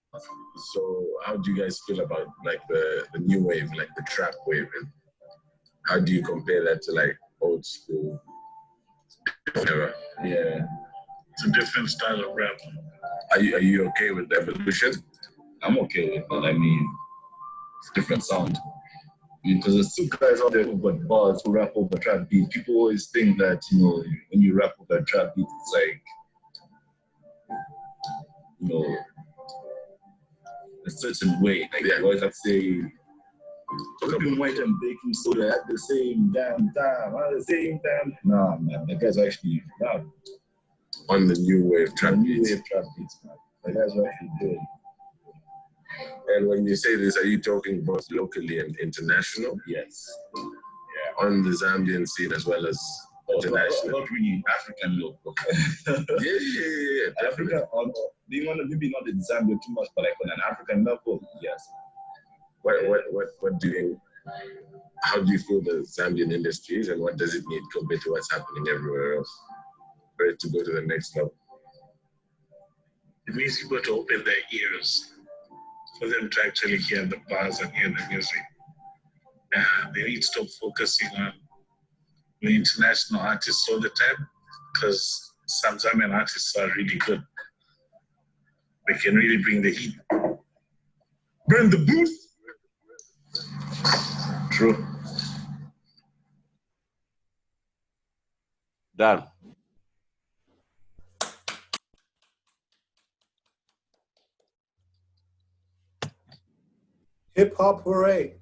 So how do you guys feel about like the new wave, like the trap wave? And how do you compare that to like old school era? Yeah. It's a different style of rap. Are you okay with the evolution? I'm okay with it. I mean, it's a different sound. Because there's two guys out there who've got bars who rap over trap beat. People always think that, you know, when you rap over a trap beat, it's like, you know, a certain way. Like, I always have to say, Flipping White and baking soda at the same damn time, at the same time. Nah, man, that guy's actually rap. On the new wave trap beats. New wave trap beats, man. That guy's actually good. And when you say this, are you talking both locally and international? Yes. Yeah. On the Zambian scene as well as international. Not really African local. Yeah. Africa, maybe not in Zambia too much, but like on an African level, yes. What do you? How do you feel the Zambian industry is, and what does it need compared to what's happening everywhere else for it to go to the next level? It needs people to open their ears for them to actually hear the bars and hear the music. They need to stop focusing on the international artists all the time, because some Zambian artists are really good. They can really bring the heat. Burn the booth! True. Done. Hip hop hooray.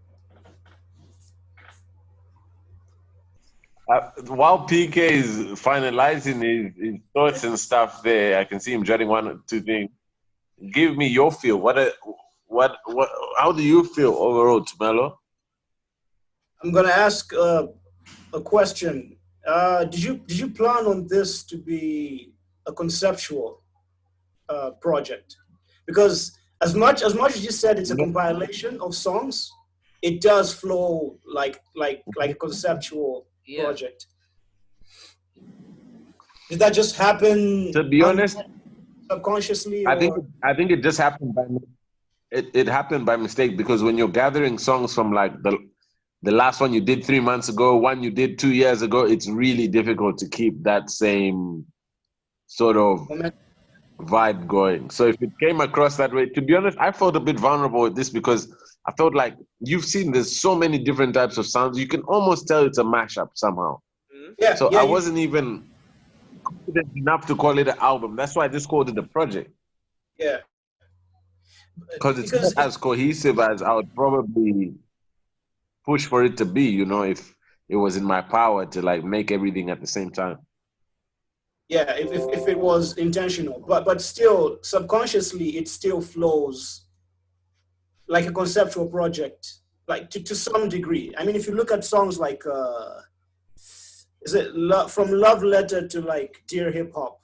While PK is finalizing his thoughts and stuff there, I can see him jotting one or two things. Give me your feel. How do you feel overall, Tumelo? I'm gonna ask a question. Did you plan on this to be a conceptual project? Because as much as you said it's a compilation of songs, it does flow like a conceptual project. Did that just happen? To be honest, subconsciously? I think it just happened it happened by mistake, because when you're gathering songs from like the last one you did 3 months ago, one you did 2 years ago, it's really difficult to keep that same sort of vibe going. So if it came across that way, to be honest, I felt a bit vulnerable with this, because I felt like you've seen there's so many different types of sounds. You can almost tell it's a mashup somehow. Yeah. So I wasn't even confident enough to call it an album. That's why I just called it a project. Yeah. Because it's not as cohesive as I would probably push for it to be, you know, if it was in my power to like make everything at the same time. Yeah, if it was intentional, but still subconsciously it still flows like a conceptual project, like to some degree. I mean, if you look at songs like from Love Letter to like Dear Hip Hop,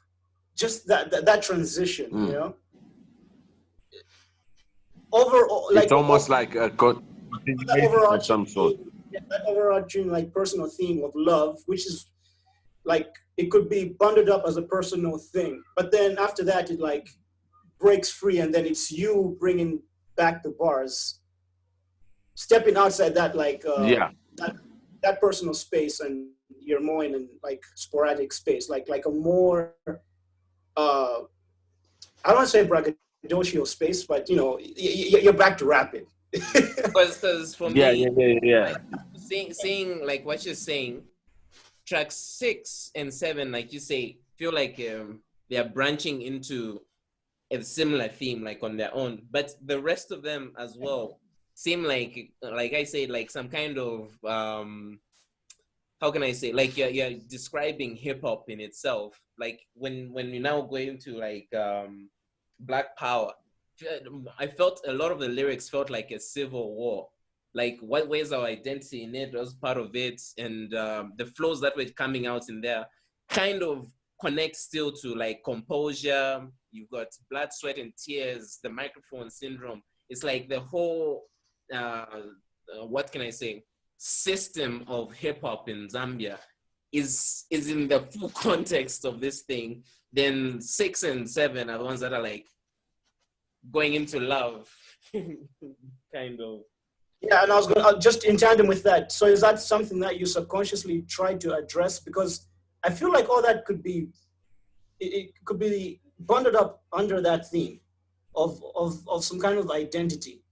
just that transition, you know. Overall, like it's almost like a continuation of some sort. That overarching like personal theme of love, which is like it could be bundled up as a personal thing, but then after that it like breaks free, and then it's you bringing back the bars, stepping outside that that personal space, and you're more in like sporadic space, like a more I don't want to say braggadocio space, but you know, you're back to rapping. Because for me, like, seeing like what you're saying, tracks 6 and 7, like you say, feel like they are branching into a similar theme, like on their own. But the rest of them as well seem like I say, like some kind of how can I say, like you're describing hip hop in itself. Like when we now go into like Black Power, I felt a lot of the lyrics felt like a civil war. Like where's our identity in it was part of it, and the flows that were coming out in there kind of connect still to like Composure. You've got Blood, Sweat and Tears, the Microphone Syndrome. It's like the whole what can I say, system of hip hop in Zambia is in the full context of this thing. Then 6 and 7 are the ones that are like going into love, kind of. Yeah, and I was going just in tandem with that. So is that something that you subconsciously try to address? Because I feel like all that could be, it could be bundled up under that theme of some kind of identity,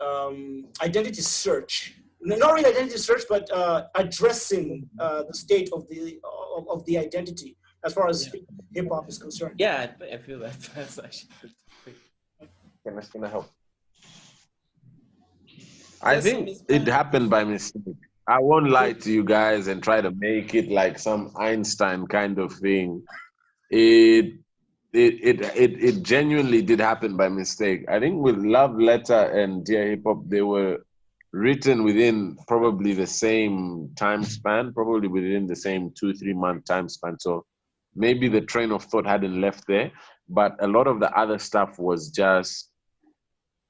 identity search. Not really identity search, but addressing the state of the identity as far as hip hop is concerned. Yeah, I feel that that's actually. That's gonna help. I think it happened by mistake. I won't lie to you guys and try to make it like some Einstein kind of thing. It genuinely did happen by mistake. I think with Love Letter and Dear Hip Hop, they were written within probably the same time span, probably within the same 2-3 month time span. So maybe the train of thought hadn't left there, but a lot of the other stuff was just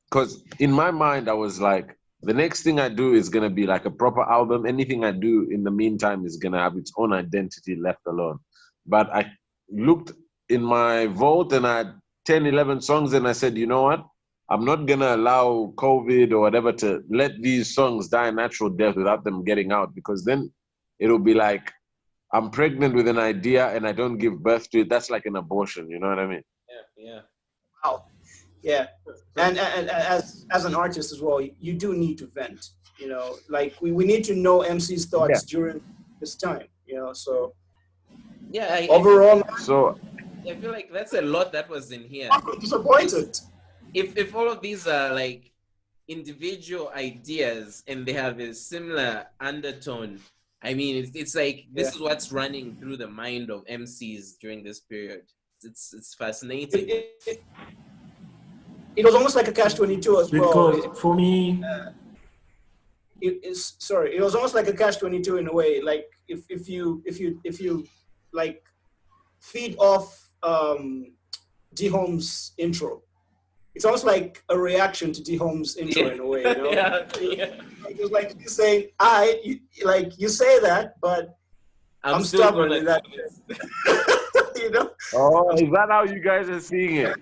because in my mind I was like, the next thing I do is gonna be like a proper album. Anything I do in the meantime is gonna have its own identity left alone. But I looked in my vault and I had 10, 11 songs, and I said, you know what? I'm not gonna allow COVID or whatever to let these songs die a natural death without them getting out, because then it'll be like I'm pregnant with an idea and I don't give birth to it. That's like an abortion, you know what I mean? Yeah. Wow. Yeah, and as an artist as well, you do need to vent. You know, like we need to know MC's thoughts during this time. You know, so yeah. Overall, I feel like that's a lot that was in here. I'm disappointed. If all of these are like individual ideas and they have a similar undertone, I mean, it's like this is what's running through the mind of MCs during this period. It's fascinating. It was almost like a catch-22 as well. Because for me, it was almost like a catch-22 in a way. Like if you like feed off D Holmes' intro, it's almost like a reaction to D Holmes' intro in a way. You know? Yeah. It was like you saying, you say that, but I'm stubborn in that. You know? Oh, is that how you guys are seeing it?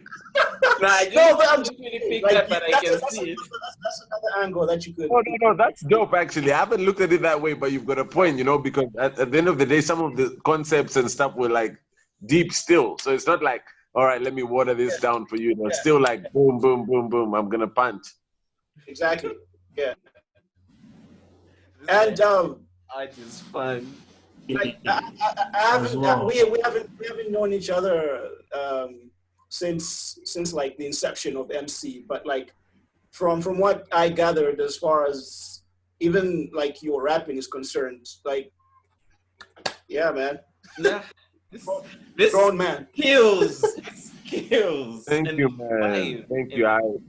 But I'm just really pick that, but I can see it. That's another angle that you could. Oh, no, that's dope, actually. I haven't looked at it that way, but you've got a point, you know, because at the end of the day, some of the concepts and stuff were like deep still. So it's not like, all right, let me water this down for you. It's still like boom, boom, boom, boom. I'm going to punch. Exactly. Yeah. And art is fun. Like, we haven't known each other since like the inception of MC, but like from what I gathered, as far as even like your rapping is concerned, like yeah, man. Yeah. This grown man. Skills. Thank you, man. Thank you.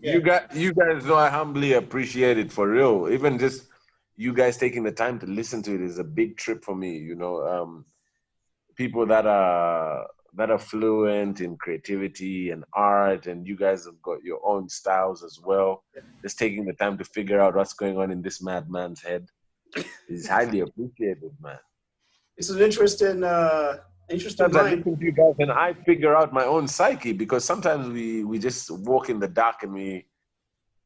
You guys know I humbly appreciate it, for real. Even just you guys taking the time to listen to it is a big trip for me, you know. People that are fluent in creativity and art, and you guys have got your own styles as well. Just taking the time to figure out what's going on in this madman's head is highly appreciated, man. It's an interesting Interesting Sometimes I mind. listen to you guys and I figure out my own psyche, because sometimes we just walk in the dark and we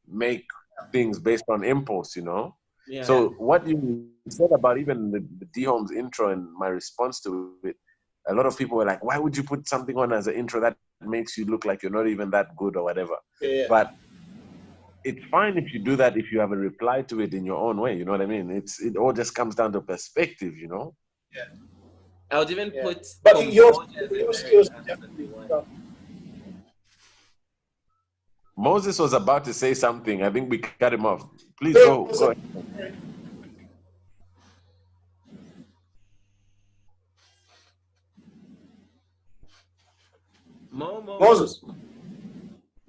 make things based on impulse, you know. Yeah. So what you said about even the D Holmes intro and my response to it, a lot of people were like, "Why would you put something on as an intro that makes you look like you're not even that good or whatever?" Yeah. But it's fine if you do that if you have a reply to it in your own way. You know what I mean? It all just comes down to perspective, you know. Yeah. I would even put But your composure as skills a definitely. Moses was about to say something. I think we cut him off. Please No, go ahead. Moses.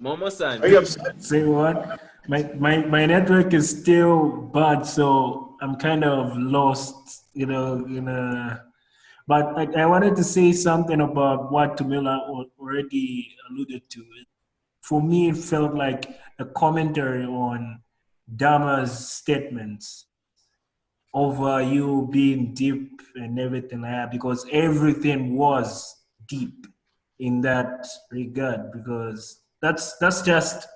Momo-san. Are you upset? Say what? My network is still bad, so I'm kind of lost, you know, but I wanted to say something about what Tumila already alluded to. For me, it felt like a commentary on Dama's statements over you being deep and everything like that, because everything was deep in that regard, because that's just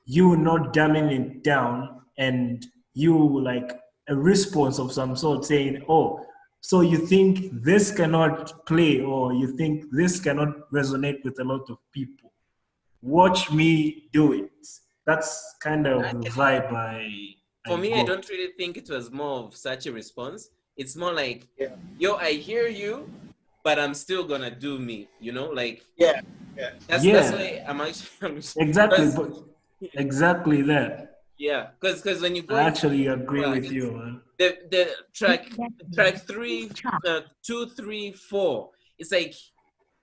you not dumbing it down and you like a response of some sort saying, oh, so you think this cannot play or you think this cannot resonate with a lot of people. Watch me do it. That's kind of the vibe For me, I got. don't really think it was more of such a response. It's more like, yo, I hear you, but I'm still gonna do me. You know, like yeah. That's why I'm actually exactly, but exactly that. Yeah, because when you go, I actually agree with you, man. The track 3, 2, 3, 4. It's like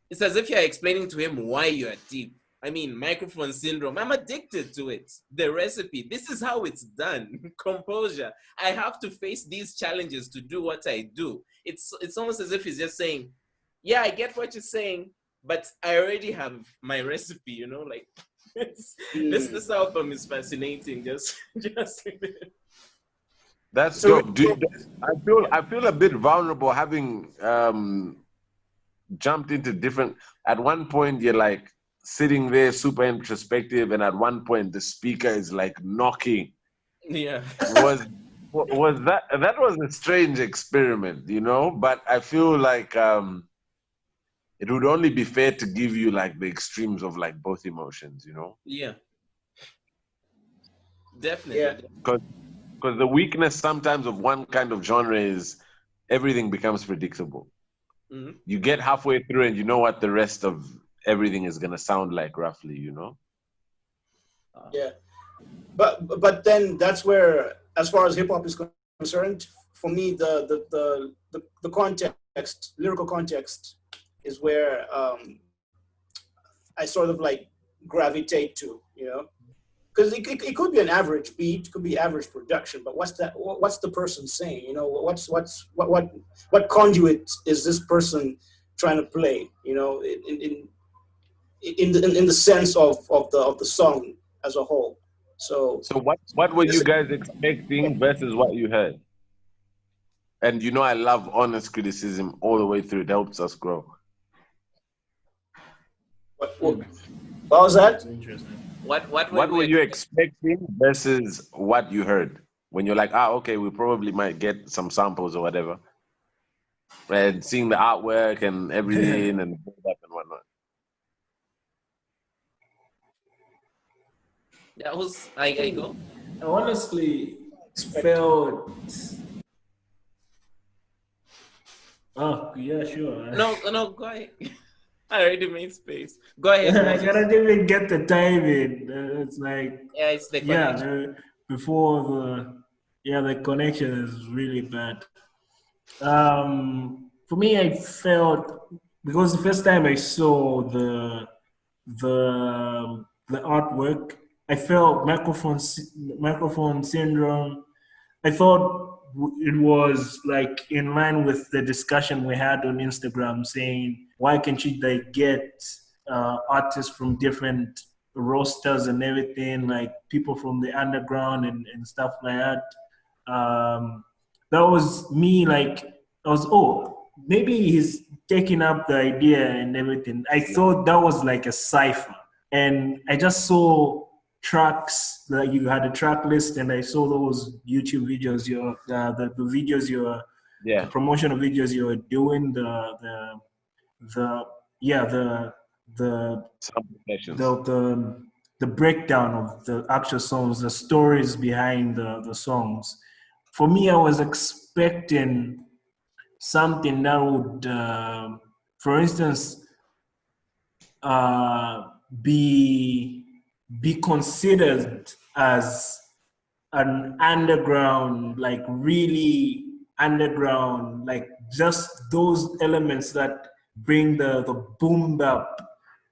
it's as if you're explaining to him why you're deep. I mean, microphone syndrome. I'm addicted to it. The recipe. This is how it's done. Composure. I have to face these challenges to do what I do. It's almost as if he's just saying, yeah, I get what you're saying, but I already have my recipe, you know, like this album is fascinating. Just That's dope. I feel a bit vulnerable having jumped into different. At one point, you're like sitting there super introspective, and at one point, the speaker is like knocking. Yeah. Was that was a strange experiment, you know? But I feel like it would only be fair to give you like the extremes of like both emotions, you know? Yeah. Definitely. Yeah. Because the weakness sometimes of one kind of genre is everything becomes predictable. Mm-hmm. You get halfway through and you know what the rest of everything is gonna sound like roughly, you know? Yeah. But then that's where, as far as hip hop is concerned, for me the context, lyrical context, is where I sort of like gravitate to, you know, because it could be an average beat, could be average production, but what's the person saying, you know, what conduit is this person trying to play, you know, in the sense of the song as a whole. So what were you guys expecting versus what you heard? And you know I love honest criticism all the way through. It helps us grow. What was that? Interesting. What were you expecting versus what you heard? When you're like, okay, we probably might get some samples or whatever. And seeing the artwork and everything and build up and whatnot. That was I go. I honestly felt. Oh yeah, sure. No, go ahead. I already made space. Go ahead. I didn't even get the time in. It's like it's the connection. Before the connection is really bad. For me, I felt, because the first time I saw the artwork, I felt microphone syndrome. I thought it was like in line with the discussion we had on Instagram, saying why can't you like get artists from different rosters and everything, like people from the underground and stuff like that. That was me, like I was, maybe he's taking up the idea and everything. I thought that was like a cipher, and I just saw tracks, like you had a track list, and I saw those YouTube videos, the videos the Yeah. promotional videos you were doing, the yeah the Some sessions. the breakdown of the actual songs, the stories behind the songs. For me, I was expecting something that would, for instance, uh, be be considered as an underground, like really underground, like just those elements that bring the boom bap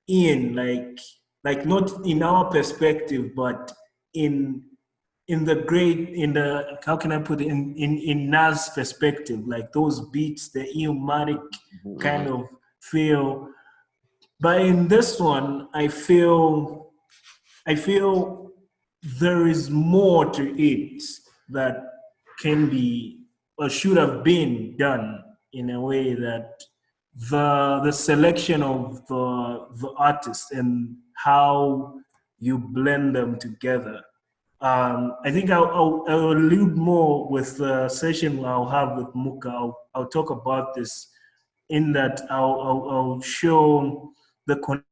in, like not in our perspective, but in in the how can I put it, in Nas perspective, like those beats, the idiomatic kind of feel. But in this one, I feel there is more to it that can be or should have been done in a way that the selection of the artists and how you blend them together. I think I'll allude more with the session I'll have with Muka. I'll talk about this in that I'll show the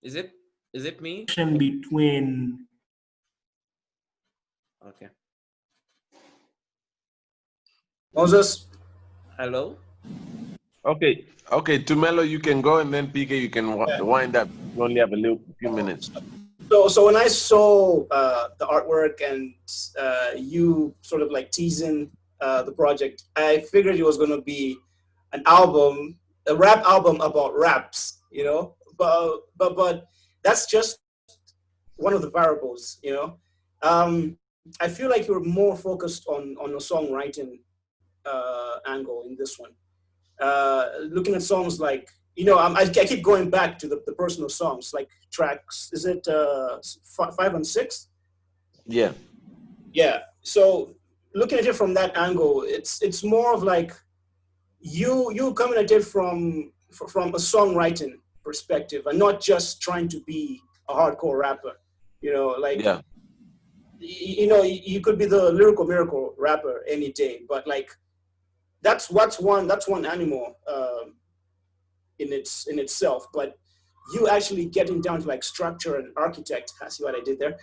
Is it me? connection between. Okay. Moses. Hello. Okay. Okay. Tumelo, you can go, and then PK, you can wind up. You only have few minutes. So when I saw the artwork and you sort of like teasing the project, I figured it was going to be an album, a rap album about raps, you know. But that's just one of the variables, you know. I feel like you're more focused on the songwriting angle in this one. Looking at songs like, you know, I keep going back to the personal songs, like tracks. Is it 5 and 6? Yeah. Yeah. So looking at it from that angle, it's more of like you coming at it from a songwriting perspective, and not just trying to be a hardcore rapper. You know, like Yeah. you know, you could be the lyrical miracle rapper any day, but like that's one animal in itself. But you actually getting down to like structure and architect. I see what I did there.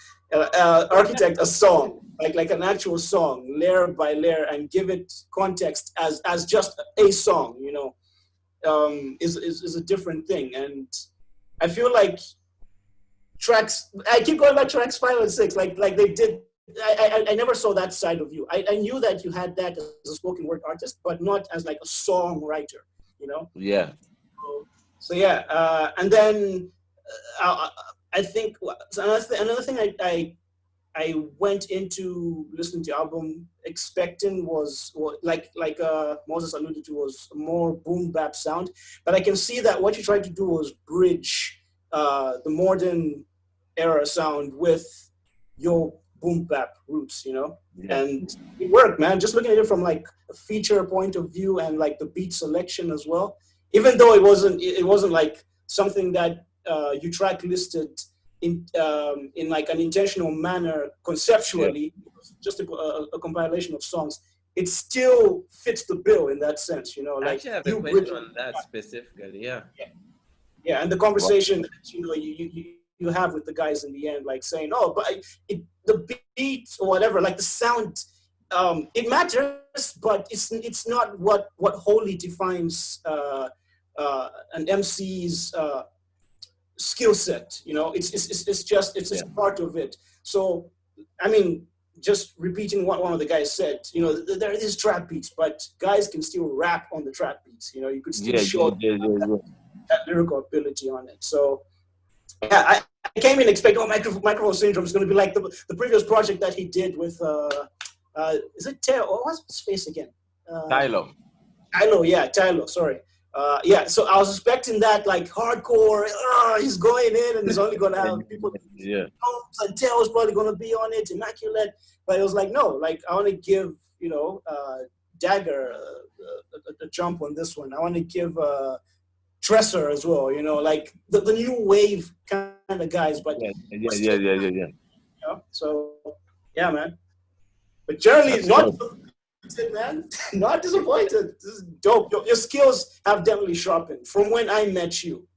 Architect a song, like an actual song, layer by layer, and give it context as just a song. You know, is a different thing. And I feel like tracks. I keep going back to tracks 5 and 6, like they did. I never saw that side of you. I knew that you had that as a spoken word artist, but not as like a songwriter, you know? Yeah. So yeah, and then I think another thing I went into listening to the album expecting was like Moses alluded to, was a more boom bap sound. But I can see that what you tried to do was bridge the modern era sound with your boom bap roots, you know. Yeah. And it worked, man. Just looking at it from like a feature point of view and like the beat selection as well. Even though it wasn't like something that you track listed in like an intentional manner conceptually, just a compilation of songs. It still fits the bill in that sense, you know. Like Actually, I have a question on that specifically. Yeah, and the conversation that, you know, you have with the guys in the end, like saying, oh, but the beat or whatever, like the sound, it matters, but it's not what wholly defines an MC's skill set. You know, it's just a part of it. So, I mean, just repeating what one of the guys said, you know, there is trap beats, but guys can still rap on the trap beats. You know, you could still show that lyrical ability on it. So, yeah, I came in expecting microphone syndrome is going to be like the previous project that he did with is it Teo? What's his face again? Tylo. Tylo, yeah, Tylo. Sorry, Yeah, so I was expecting that like hardcore. He's going in and he's only gonna have people. Yeah. And Tail's probably gonna be on it, Immaculate. But it was like no, like I want to give Dagger a jump on this one. I want to give Tresser as well. Like the new wave kind of guys. But Yeah. So yeah, man. But generally, man, not disappointed. This is dope. Your skills have definitely sharpened from when I met you.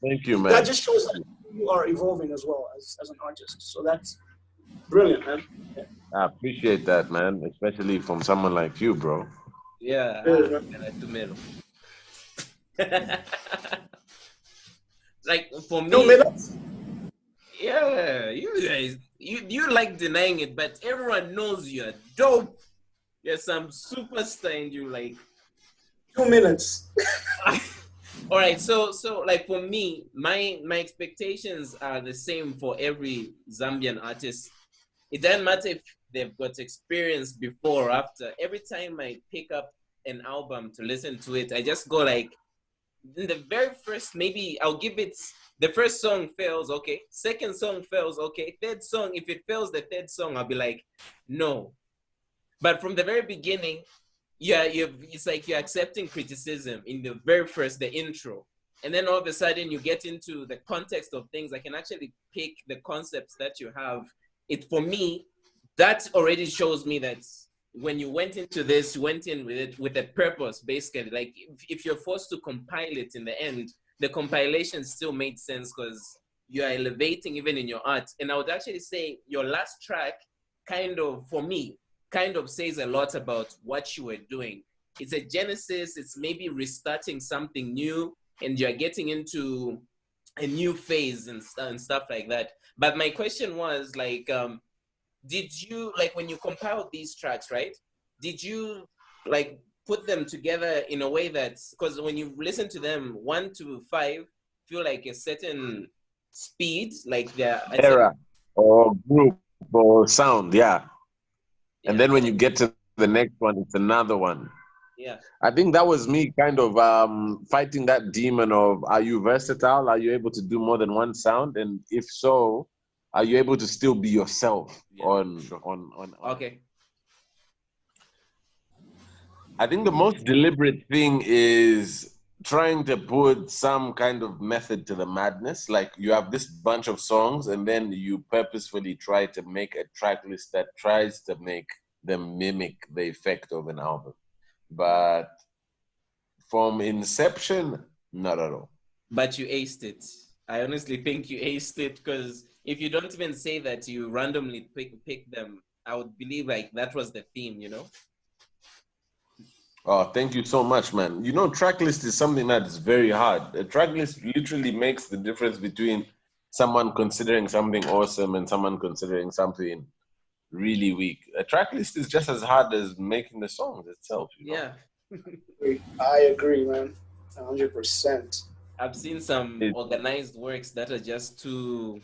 Thank you, man. That just shows that you are evolving as well as an artist. So that's brilliant, man. Yeah. I appreciate that, man, especially from someone like you, bro. Yeah. Like for me. 2 minutes. Yeah, you guys, you like denying it, but everyone knows you're dope. You're some superstar, and you like 2 minutes. All right, so like for me, my expectations are the same for every Zambian artist. It doesn't matter if they've got experience before or after. Every time I pick up an album to listen to it, I just go like, in the very first, maybe I'll give it. The first song fails, okay. Second song fails, okay. Third song, if it fails the third song, I'll be like, no. But from the very beginning, it's like you're accepting criticism in the very first, the intro. And then all of a sudden you get into the context of things. I can actually pick the concepts that you have. For me, that already shows me that when you went into this, you went in with it with a purpose, basically. Like if you're forced to compile it in the end, the compilation still made sense because you are elevating even in your art. And I would actually say your last track for me, says a lot about what you were doing. It's a genesis, it's maybe restarting something new, and you're getting into a new phase and stuff like that. But my question was like, did you, like when you compiled these tracks, right? Did you like put them together in a way that's, because when you listen to them 1 to 5, feel like a certain speed, like they're era or group or sound, yeah. And then when you get to the next one, it's another one. Yeah. I think that was me kind of fighting that demon of, are you versatile? Are you able to do more than one sound? And if so, are you able to still be yourself on Okay. I think the most deliberate thing is trying to put some kind of method to the madness. Like you have this bunch of songs and then you purposefully try to make a track list that tries to make them mimic the effect of an album. But from inception, not at all. But you aced it. I honestly think you aced it, because if you don't even say that you randomly pick them, I would believe like that was the theme, Oh, thank you so much, man. Track list is something that is very hard. A track list literally makes the difference between someone considering something awesome and someone considering something really weak. A track list is just as hard as making the songs itself. Yeah. I agree, man. 100%. I've seen some organized works that are just too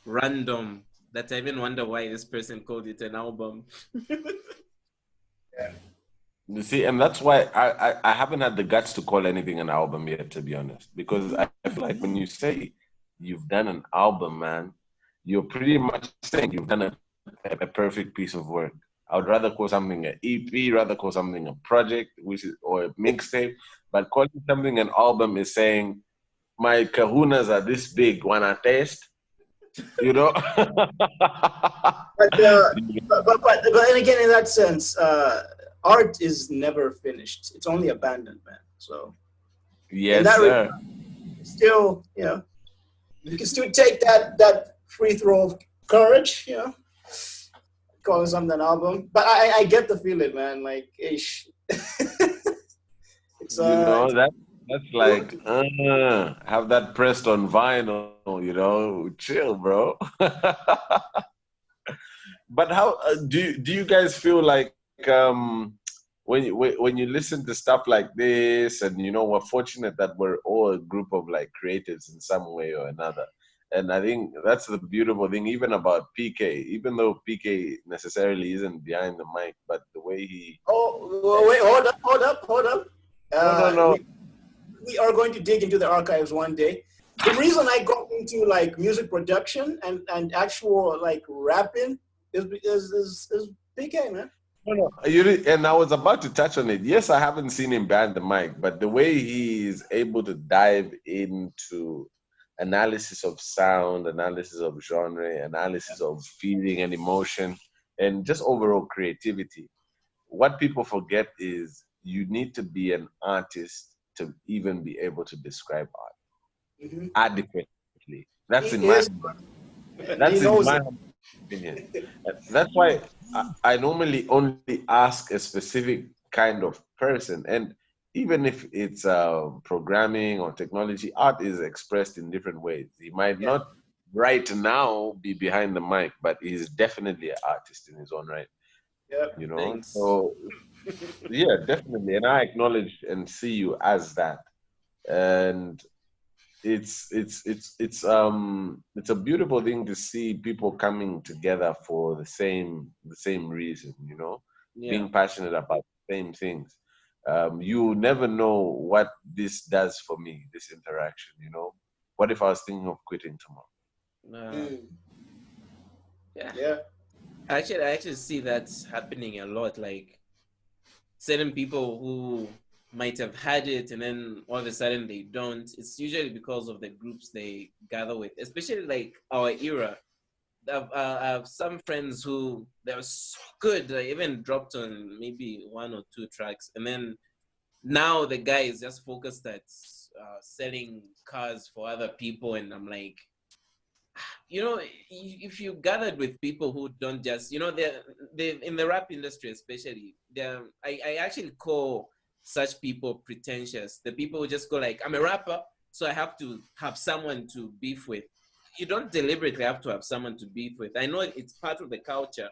random that I even wonder why this person called it an album. Yeah. You see, and that's why I haven't had the guts to call anything an album yet, to be honest. Because I feel like when you say you've done an album, man, you're pretty much saying you've done a perfect piece of work. I would rather call something an EP, rather call something a project, or a mixtape. But calling something an album is saying, my kahunas are this big, wanna taste? But then again, in that sense, art is never finished. It's only abandoned, man. So yes, sir. Still, you can still take that free throw of courage, calling something an album. But I get the feeling, man. Like, ish. It's that's like have that pressed on vinyl, chill, bro. But how do you guys feel like when you listen to stuff like this, and we're fortunate that we're all a group of like creatives in some way or another, and I think that's the beautiful thing even about PK, even though PK necessarily isn't behind the mic, but the way he wait, hold up. No. we are going to dig into the archives one day. The reason I got into like music production and actual like rapping is PK, man. No, no. And I was about to touch on it. Yes, I haven't seen him behind the mic, but the way he is able to dive into analysis of sound, analysis of genre, analysis of feeling and emotion, and just overall creativity. What people forget is you need to be an artist to even be able to describe art Mm-hmm. adequately. That's He in my is, and he that's in knows my it. opinion. That's why I normally only ask a specific kind of person. And even if it's programming or technology, art is expressed in different ways. He might Yeah, not right now be behind the mic, but he's definitely an artist in his own right, yeah. you know? Thanks. So, yeah, definitely. And I acknowledge and see you as that. And it's a beautiful thing to see people coming together for the same reason, Yeah. being passionate about the same things. You never know what this does for me, this interaction. What if I was thinking of quitting tomorrow? Uh, Mm, yeah. yeah, I actually see that happening a lot. Like certain people who might have had it and then all of a sudden they don't. It's usually because of the groups they gather with, especially like our era. I have some friends who they were so good. They even dropped on maybe one or two tracks, and then now the guy is just focused at selling cars for other people. And I'm like, if you gathered with people who don't just, they're in the rap industry, especially, I actually call such people pretentious. The people who just go like, I'm a rapper, so I have to have someone to beef with. You don't deliberately have to have someone to beef with. I know it's part of the culture,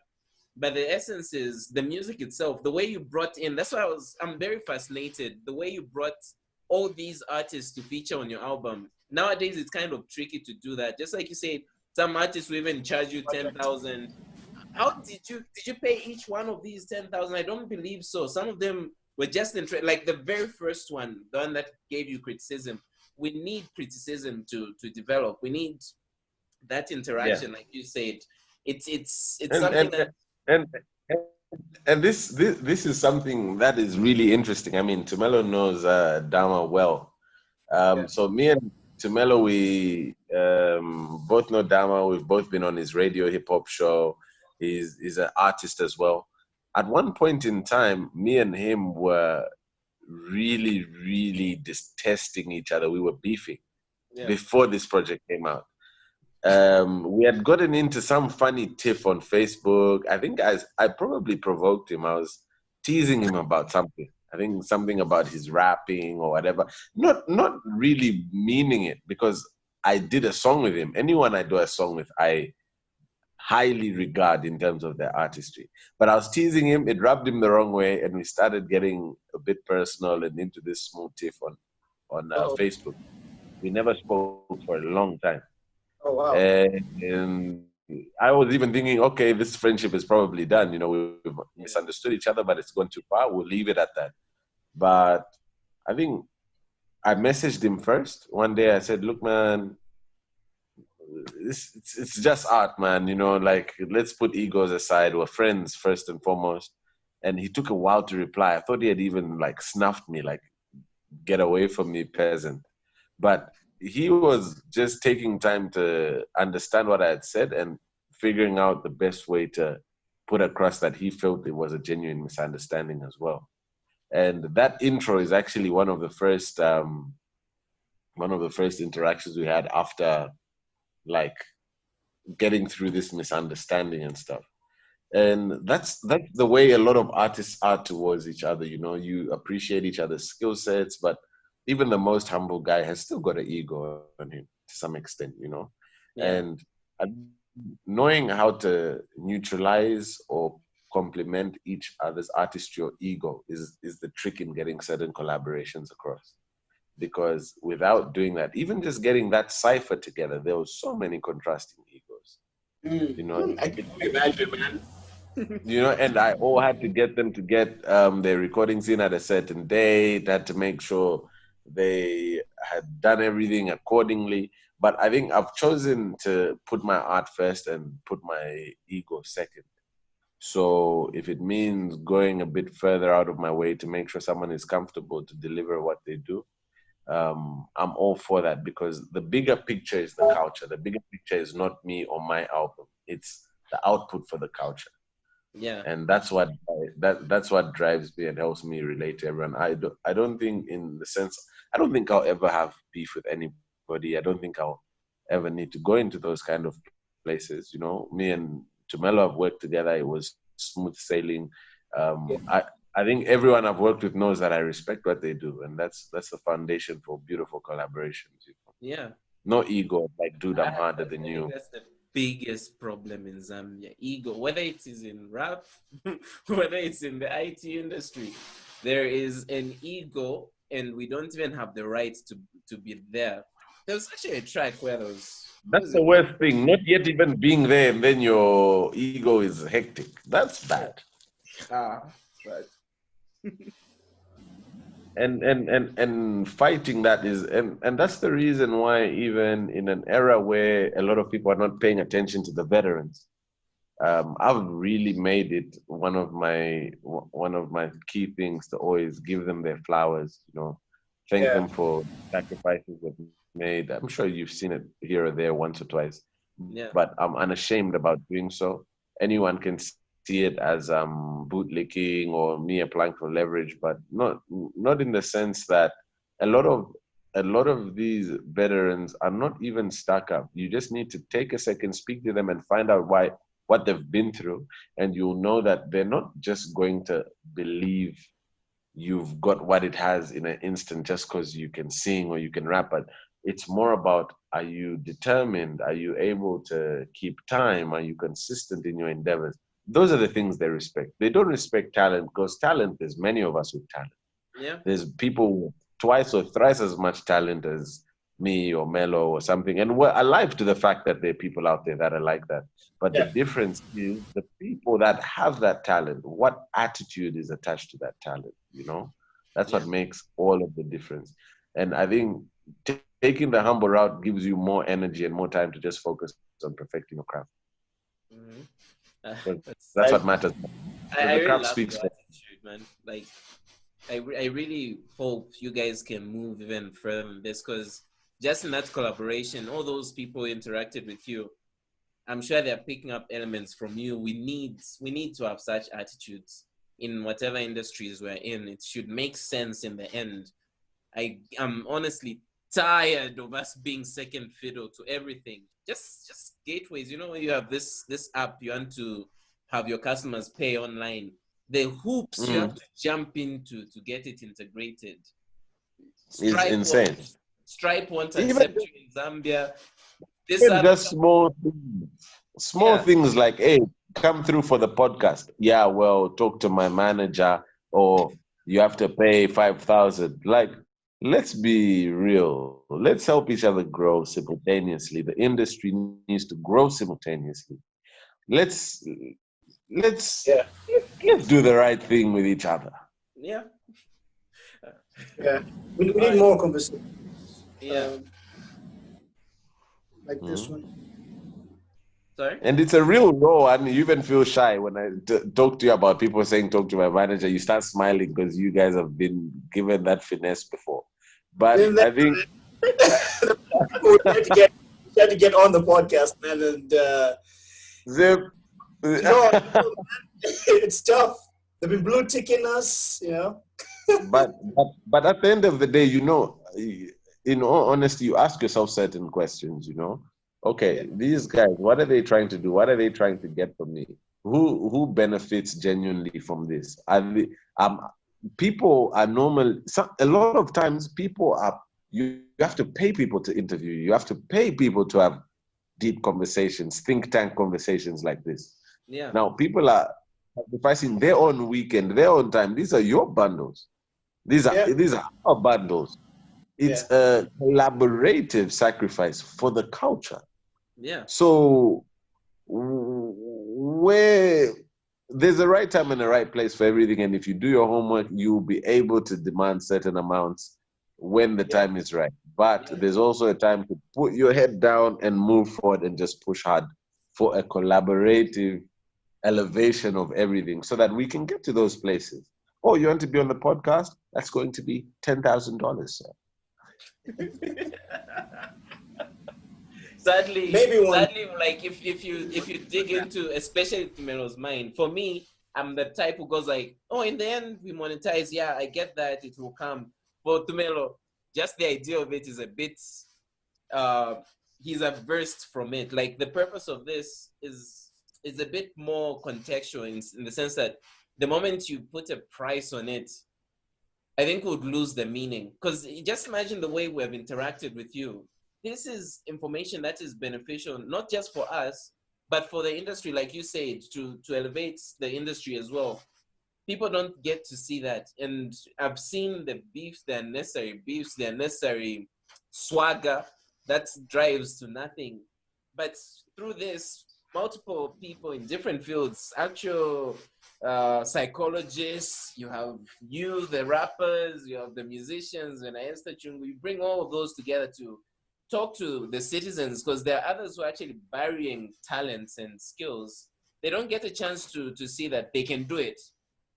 but the essence is the music itself, the way you brought in. That's why I'm very fascinated. The way you brought all these artists to feature on your album. Nowadays, it's kind of tricky to do that. Just like you said, some artists will even charge you 10,000. How did you pay each one of these 10,000? I don't believe so. Some of them were just like the very first one, the one that gave you criticism. We need criticism to develop. We need that Yeah. interaction, like you said. It's and something and that and and, and this is something that is really interesting. I mean, Tumelo knows Dama well. yeah. So me and Tumelo, we both know Dama. We've both been on his radio hip hop show. He's an artist as well. At one point in time, me and him were really, really detesting each other. We were beefing yeah. before this project came out. We had gotten into some funny tiff on Facebook. I think I probably provoked him. I was teasing him about something. I think something about his rapping or whatever. Not really meaning it, because I did a song with him. Anyone I do a song with, I highly regard in terms of their artistry. But I was teasing him. It rubbed him the wrong way, and we started getting a bit personal and into this small tiff on Oh, Facebook. We never spoke for a long time. oh wow. And I was even thinking, okay, this friendship is probably done. We've misunderstood each other, but it's gone too far. We'll leave it at that. But I think I messaged him first. One day I said, look, man, it's just art, man. Like, let's put egos aside. We're friends first and foremost. And he took a while to reply. I thought he had even like snuffed me, like, get away from me, peasant. But he was just taking time to understand what I had said and figuring out the best way to put across that he felt it was a genuine misunderstanding as well. And that intro is actually one of the first interactions we had after, like, getting through this misunderstanding and stuff. And that's the way a lot of artists are towards each other. You appreciate each other's skill sets, but even the most humble guy has still got an ego on him to some extent. Yeah. And knowing how to neutralize or complement each other's artistry or ego is the trick in getting certain collaborations across. Because without doing that, even just getting that cipher together, there was so many contrasting egos. I can only imagine, man. And I all had to get them to get their recordings in at a certain date. Had to make sure they had done everything accordingly. But I think I've chosen to put my art first and put my ego second. So if it means going a bit further out of my way to make sure someone is comfortable to deliver what they do, I'm all for that, because the bigger picture is the culture. The bigger picture is not me or my album. It's the output for the culture. Yeah. And that's what drives me and helps me relate to everyone. I don't think, in the sense, I don't think I'll ever have beef with anybody. I don't think I'll ever need to go into those kind of places. You know, me and Tumelo have worked together. It was smooth sailing. I think everyone I've worked with knows that I respect what they do, and that's the foundation for beautiful collaborations. You know? Yeah. No ego, like, dude, I'm harder I than think you. that's the biggest problem in Zambia. Ego, whether it is in rap, whether it's in the IT industry, there is an ego, and we don't even have the right to be there. There was actually a track where there was. That's the worst thing. Not yet even being there, and then your ego is hectic. That's bad. But and fighting that is, and that's the reason why, even in an era where a lot of people are not paying attention to the veterans, I've really made it one of my key things to always give them their flowers. You know, thank them for sacrifices they've made. I'm sure you've seen it here or there once or twice, yeah. but I'm unashamed about doing so. Anyone can see it as bootlicking or me applying for leverage, but not in the sense that a lot of these veterans are not even stuck up. You just need to take a second, speak to them, and find out what they've been through, and you'll know that they're not just going to believe you've got what it has in an instant just because you can sing or you can rap. But it's more about, are you determined? Are you able to keep time? Are you consistent in your endeavors? Those are the things they respect. They don't respect talent, because talent, there's many of us with talent. Yeah. There's people with twice or thrice as much talent as me or Mello or something. And we're alive to the fact that there are people out there that are like that. But the difference is the people that have that talent, what attitude is attached to that talent, you know? That's what makes all of the difference. And I think taking the humble route gives you more energy and more time to just focus on perfecting your craft. That's what matters. I The really craft love speaks your for attitude, man. Like, I really hope you guys can move even further than this, because just in that collaboration, all those people who interacted with you, I'm sure they're picking up elements from you. We need to have such attitudes in whatever industries we're in. It should make sense in the end. I'm honestly tired of us being second fiddle to everything. Just gateways. You know, when you have this app, you want to have your customers pay online. The hoops you have to jump into to get it integrated. It's insane. Stripe won't accept you in Zambia. Even just small things like, hey, come through for the podcast. Yeah, well, talk to my manager, or you have to pay 5,000. Like, let's be real. Let's help each other grow simultaneously. The industry needs to grow simultaneously. Let's do the right thing with each other. Yeah. Yeah. We need more conversation. Yeah. Like this one. Sorry? And it's a real raw, and you even feel shy when I talk to you about people saying, talk to my manager. You start smiling because you guys have been given that finesse before. But I think we had to get on the podcast, man, and Zip. It's tough. They've been blue ticking us, you know. but at the end of the day, you know, in all honesty, you ask yourself certain questions, you know. Okay, these guys, what are they trying to do? What are they trying to get from me? Who benefits genuinely from this? People are normal. A lot of times, you have to pay people to interview you. You have to pay people to have deep conversations, think tank conversations like this. Yeah. Now, people are sacrificing their own weekend, their own time. These are your bundles. These are our bundles. It's a collaborative sacrifice for the culture. Yeah. So where there's a right time and a right place for everything, and if you do your homework, you'll be able to demand certain amounts when the time is right. But there's also a time to put your head down and move forward and just push hard for a collaborative elevation of everything so that we can get to those places. Oh, you want to be on the podcast? That's going to be $10,000, sir. Sadly, Maybe one. like if you dig into especially Tumelo's mind, for me, I'm the type who goes like, oh, in the end we monetize. Yeah, I get that it will come. For Tumelo, just the idea of it is a bit. Uh, he's averse from it. Like the purpose of this is a bit more contextual in the sense that the moment you put a price on it, I think would lose the meaning. Because just imagine the way we have interacted with you. This is information that is beneficial, not just for us, but for the industry, like you said, to elevate the industry as well. People don't get to see that. And I've seen the beefs, the unnecessary beefs, the unnecessary swagger that drives to nothing. But through this, multiple people in different fields, actual psychologists, you have you, the rappers, you have the musicians, and Esther Chung, we bring all of those together to talk to the citizens because there are others who are actually burying talents and skills. They don't get a chance to see that they can do it.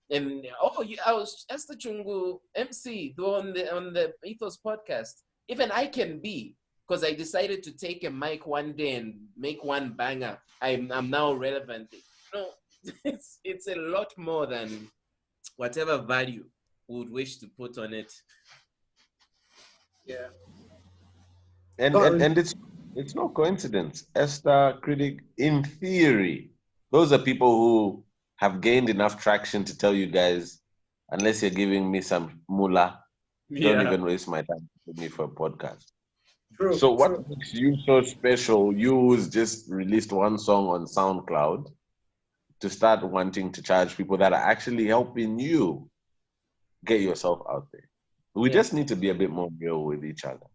And I was Esther Chungu MC on the Ethos podcast. Even I can be because I decided to take a mic one day and make one banger. I'm now relevant. No, it's a lot more than whatever value we would wish to put on it. Yeah. And it's no coincidence. Esther, Critic, in theory, those are people who have gained enough traction to tell you guys, unless you're giving me some moolah, don't even waste my time with me for a podcast. True, so what makes you so special? You who's just released one song on SoundCloud to start wanting to charge people that are actually helping you get yourself out there. We just need to be a bit more real with each other.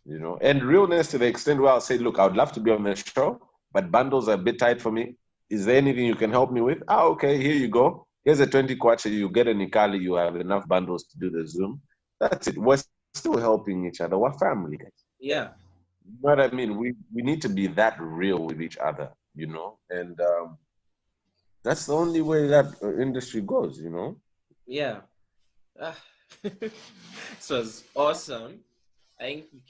You know, and realness to the extent where I'll say, look, I would love to be on the show, but bundles are a bit tight for me. Is there anything you can help me with? Ah, okay, here you go. Here's a 20 kwacha, you get a Nikali, you have enough bundles to do the Zoom. That's it. We're still helping each other. We're family, guys. Yeah. You know what I mean? We need to be that real with each other, you know? And that's the only way that industry goes, you know? Yeah. This was awesome. I think we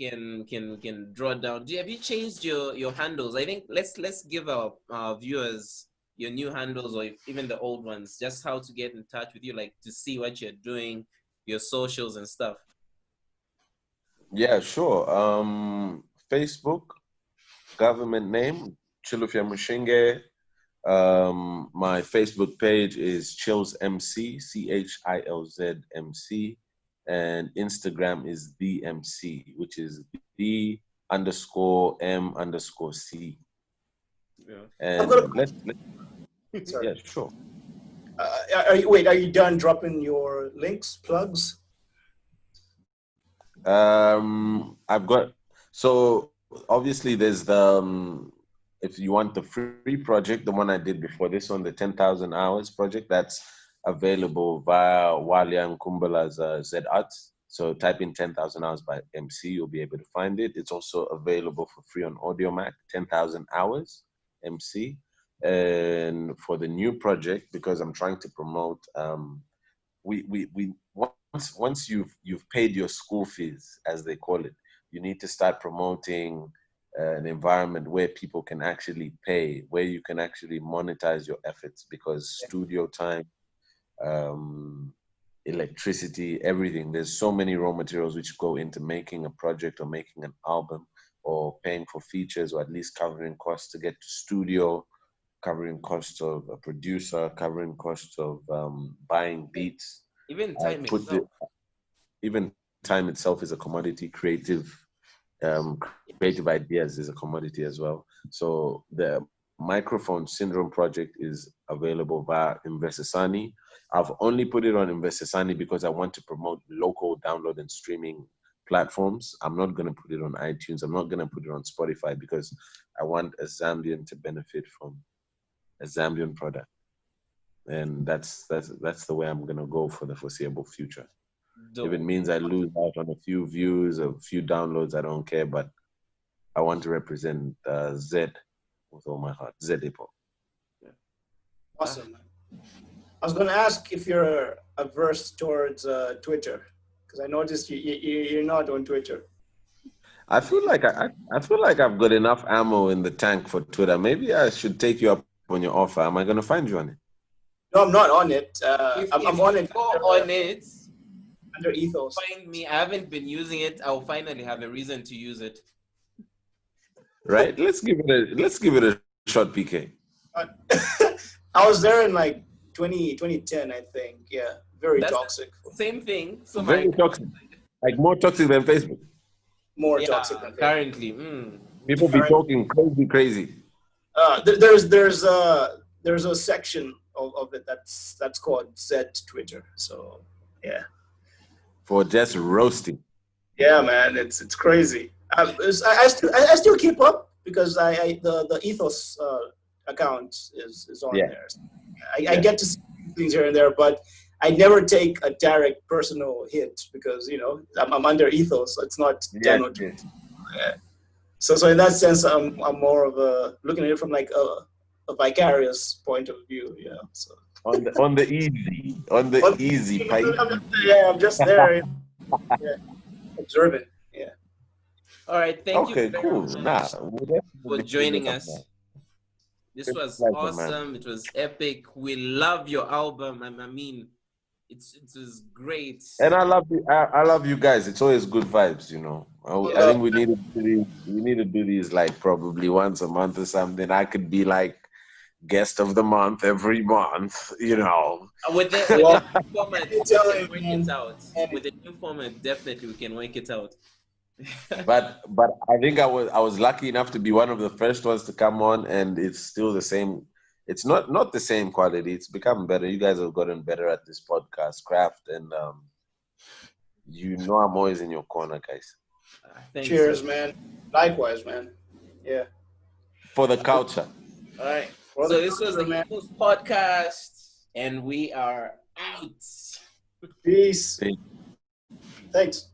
can draw down. Have you changed your handles? I think let's give our viewers your new handles or even the old ones, just how to get in touch with you, like to see what you're doing, your socials and stuff. Yeah, sure. Facebook, government name, Chilufya Mushinge. My Facebook page is Chills MC, CHILZ MC, and Instagram is the MC, which is the_M_C. Yeah. And yeah, sure. Are you done dropping your links, plugs? I've got, so obviously there's the if you want the free project, the one I did before this one, the 10,000 hours project, that's available via Walia Nkumbala's Z Arts. So type in 10,000 hours by MC, you'll be able to find it. It's also available for free on AudioMac, 10,000 hours MC. And for the new project, because I'm trying to promote, we once you've paid your school fees, as they call it, you need to start promoting an environment where people can actually pay, where you can actually monetize your efforts, because studio time, electricity, everything, there's so many raw materials which go into making a project or making an album or paying for features, or at least covering costs to get to studio, covering costs of a producer, covering costs of buying beats. Even time itself. Even time itself is a commodity. Creative ideas is a commodity as well. So the Microphone Syndrome project is available via Investisani. I've only put it on Investisani because I want to promote local download and streaming platforms. I'm not going to put it on iTunes. I'm not going to put it on Spotify because I want a Zambian to benefit from a Zambian product. And that's the way I'm going to go for the foreseeable future. If it means I lose out on a few views, a few downloads, I don't care. But I want to represent Z with all my heart. Z hip hop. Yeah. Awesome. I was going to ask if you're averse towards Twitter, because I noticed you're not on Twitter. I feel like I've got enough ammo in the tank for Twitter. Maybe I should take you up on your offer. Am I going to find you on it? No, I'm not on it. I'm on it. Go on it. Under Ethos. Find me. I haven't been using it. I'll finally have a reason to use it. Right? Let's give it a shot, PK. I was there in like 2010, I think. Yeah, very toxic. Same thing. So very toxic. Like more toxic than Facebook. More toxic than Facebook. Currently. People be talking crazy. There's a section of it that's called Z Twitter. So yeah. For just roasting. Yeah, man, it's crazy. I still keep up because the Ethos account is on there. I get to see things here and there, but I never take a direct personal hit because I'm under Ethos. So it's not download. Yeah. So in that sense, I'm more of a looking at it from like a vicarious point of view. So on the easy. I'm just there. Observing. Yeah. All right. Thank you. Okay, cool. For joining us. This was awesome. It was epic. We love your album. I mean, it was great. And I love you guys. It's always good vibes, I think we need to do these like probably once a month or something. I could be like guest of the month every month, With the new format, we can work it out. With the new format, definitely we can work it out. but I think I was lucky enough to be one of the first ones to come on, and it's still the same. It's not the same quality. It's become better. You guys have gotten better at this podcast craft, and I'm always in your corner, guys. Cheers, man. Likewise, man. Yeah. For the culture. All right. So this was the Ethos podcast, and we are out. Peace. Thanks.